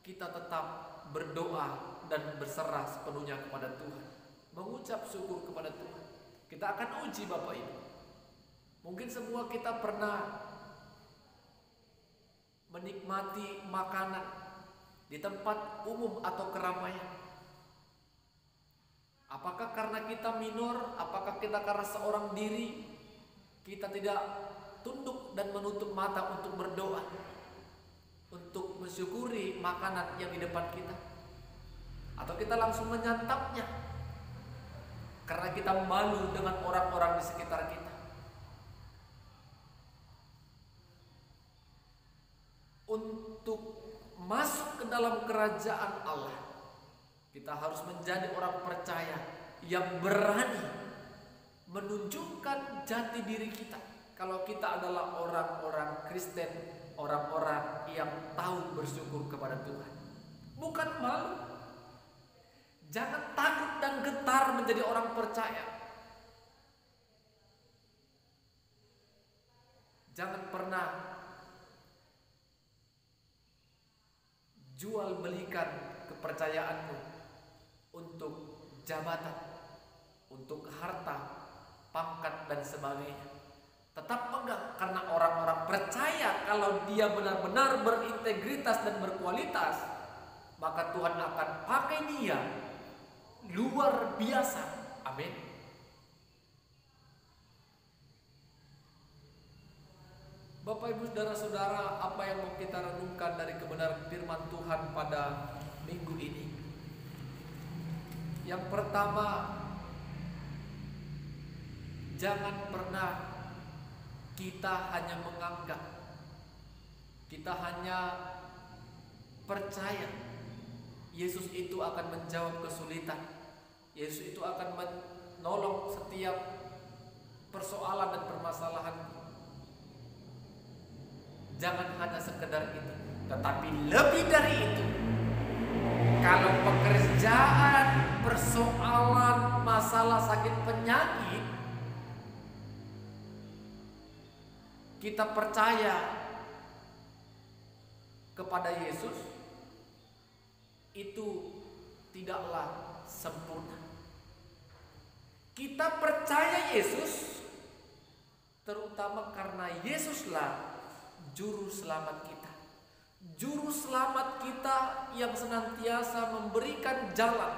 kita tetap berdoa dan berserah sepenuhnya kepada Tuhan, mengucap syukur kepada Tuhan. Kita akan uji Bapak Ibu. Mungkin semua kita pernah menikmati makanan di tempat umum atau keramaian. Apakah karena kita minor, apakah kita karena seorang diri, kita tidak tunduk dan menutup mata untuk berdoa, untuk mensyukuri makanan yang di depan kita, atau kita langsung menyantapnya karena kita malu dengan orang-orang di sekitar kita. Untuk masuk ke dalam kerajaan Allah, kita harus menjadi orang percaya yang berani menunjukkan jati diri kita. Kalau kita adalah orang-orang Kristen, orang-orang yang tahu bersyukur kepada Tuhan, bukan malu. Jangan takut dan getar menjadi orang percaya. Jangan pernah jual belikan kepercayaanmu untuk jabatan, untuk harta, pangkat dan sebagainya. Tetap pegang, karena orang-orang percaya kalau dia benar-benar berintegritas dan berkualitas, maka Tuhan akan pakai dia luar biasa. Amin. Bapak Ibu saudara-saudara, apa yang mau kita renungkan dari kebenaran firman Tuhan pada minggu ini? Yang pertama, jangan pernah kita hanya menganggap, kita hanya percaya Yesus itu akan menjawab kesulitan, Yesus itu akan menolong setiap persoalan dan permasalahan. Jangan hanya sekedar itu, tetapi lebih dari itu. Kalau pekerjaan, persoalan, masalah sakit penyakit, kita percaya kepada Yesus, itu tidaklah sempurna. Kita percaya Yesus terutama karena Yesuslah juru selamat kita. Juru selamat kita yang senantiasa memberikan jalan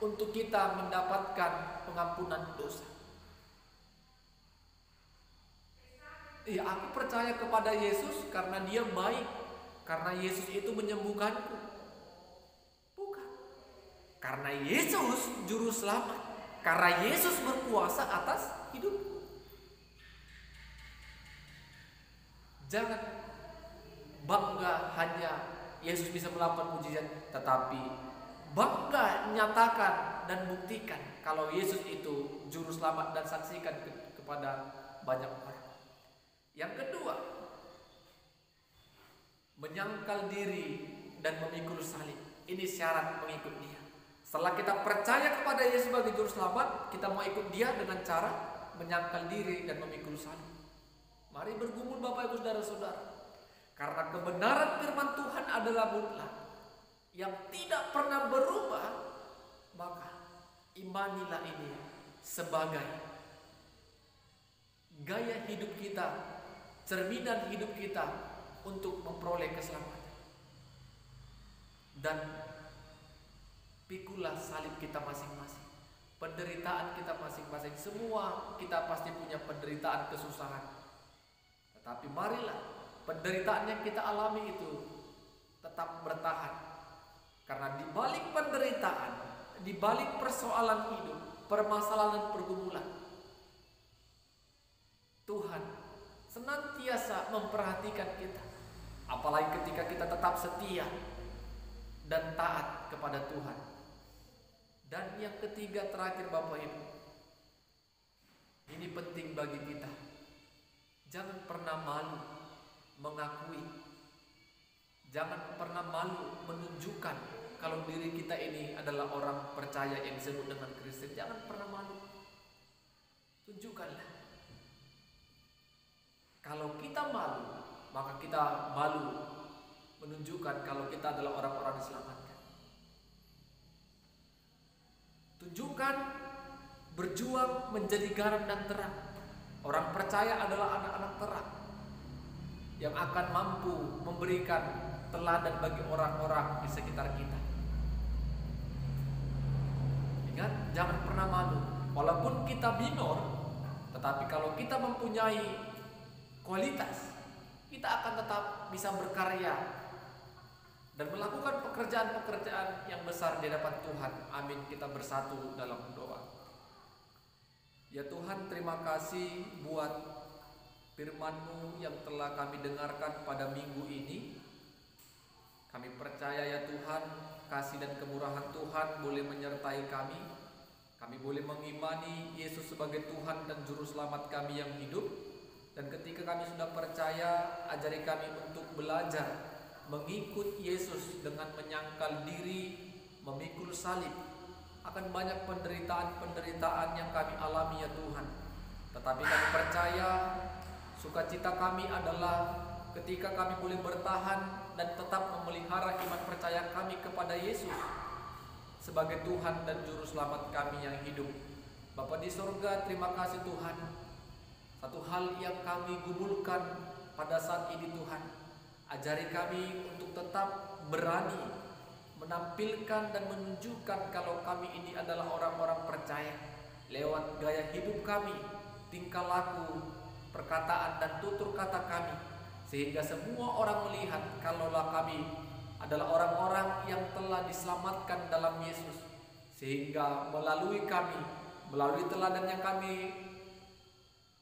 untuk kita mendapatkan pengampunan dosa. Ya, aku percaya kepada Yesus karena dia baik, karena Yesus itu menyembuhkanku. Bukan. Karena Yesus juru selamat, karena Yesus berkuasa atas hidupku. Jangan bangga hanya Yesus bisa melakukan mujizat, tetapi bangga nyatakan dan buktikan kalau Yesus itu juru selamat dan saksikan kepada banyak orang. Yang kedua, menyangkal diri dan memikul salib. Ini syarat mengikut dia. Setelah kita percaya kepada Yesus sebagai juru selamat, kita mau ikut dia dengan cara menyangkal diri dan memikul salib. Mari bergumul Bapak Ibu saudara-saudara. Karena kebenaran firman Tuhan adalah mutlak, yang tidak pernah berubah, maka imanilah ini sebagai gaya hidup kita, cerminan hidup kita untuk memperoleh keselamatan. Dan pikulah salib kita masing-masing, penderitaan kita masing-masing. Semua kita pasti punya penderitaan, kesusahan. Tetapi marilah penderitaan yang kita alami itu tetap bertahan. Karena di balik penderitaan, di balik persoalan hidup, permasalahan dan pergumulan. Tuhan senantiasa memperhatikan kita, apalagi ketika kita tetap setia dan taat kepada Tuhan. Dan yang ketiga terakhir Bapak Ibu, ini penting bagi kita. Jangan pernah malu mengakui, jangan pernah malu menunjukkan kalau diri kita ini adalah orang percaya yang disebut dengan Kristen. Jangan pernah malu, tunjukkanlah. Kalau kita malu, maka kita malu menunjukkan kalau kita adalah orang-orang diselamatkan. Tunjukkan, berjuang menjadi garam dan terang. Orang percaya adalah anak-anak terang yang akan mampu memberikan teladan bagi orang-orang di sekitar kita. Ingat, jangan pernah malu. Walaupun kita minor, tetapi kalau kita mempunyai kualitas, kita akan tetap bisa berkarya dan melakukan pekerjaan-pekerjaan yang besar di hadapan Tuhan. Amin. Kita bersatu dalam doa. Ya Tuhan, terima kasih buat firman-Mu yang telah kami dengarkan pada minggu ini. Kami percaya ya Tuhan, kasih dan kemurahan Tuhan boleh menyertai kami. Kami boleh mengimani Yesus sebagai Tuhan dan Juru Selamat kami yang hidup. Dan ketika kami sudah percaya, ajari kami untuk belajar mengikut Yesus dengan menyangkal diri, memikul salib. Akan banyak penderitaan-penderitaan yang kami alami ya Tuhan. Tetapi kami percaya sukacita kami adalah ketika kami boleh bertahan dan tetap memelihara iman percaya kami kepada Yesus sebagai Tuhan dan Juru Selamat kami yang hidup. Bapa di surga, terima kasih Tuhan. Satu hal yang kami gumulkan pada saat ini Tuhan, ajari kami untuk tetap berani menampilkan dan menunjukkan kalau kami ini adalah orang-orang percaya lewat gaya hidup kami, tingkah laku, perkataan dan tutur kata kami, sehingga semua orang melihat kalaulah kami adalah orang-orang yang telah diselamatkan dalam Yesus, sehingga melalui kami, melalui teladan yang kami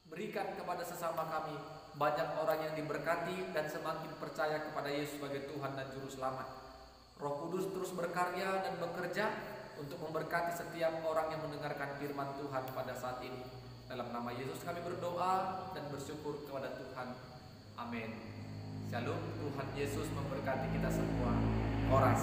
berikan kepada sesama kami, banyak orang yang diberkati dan semakin percaya kepada Yesus sebagai Tuhan dan Juru Selamat. Roh Kudus terus berkarya dan bekerja untuk memberkati setiap orang yang mendengarkan firman Tuhan pada saat ini. Dalam nama Yesus kami berdoa dan bersyukur kepada Tuhan. Amin. Shalom. Tuhan Yesus memberkati kita semua. Oras.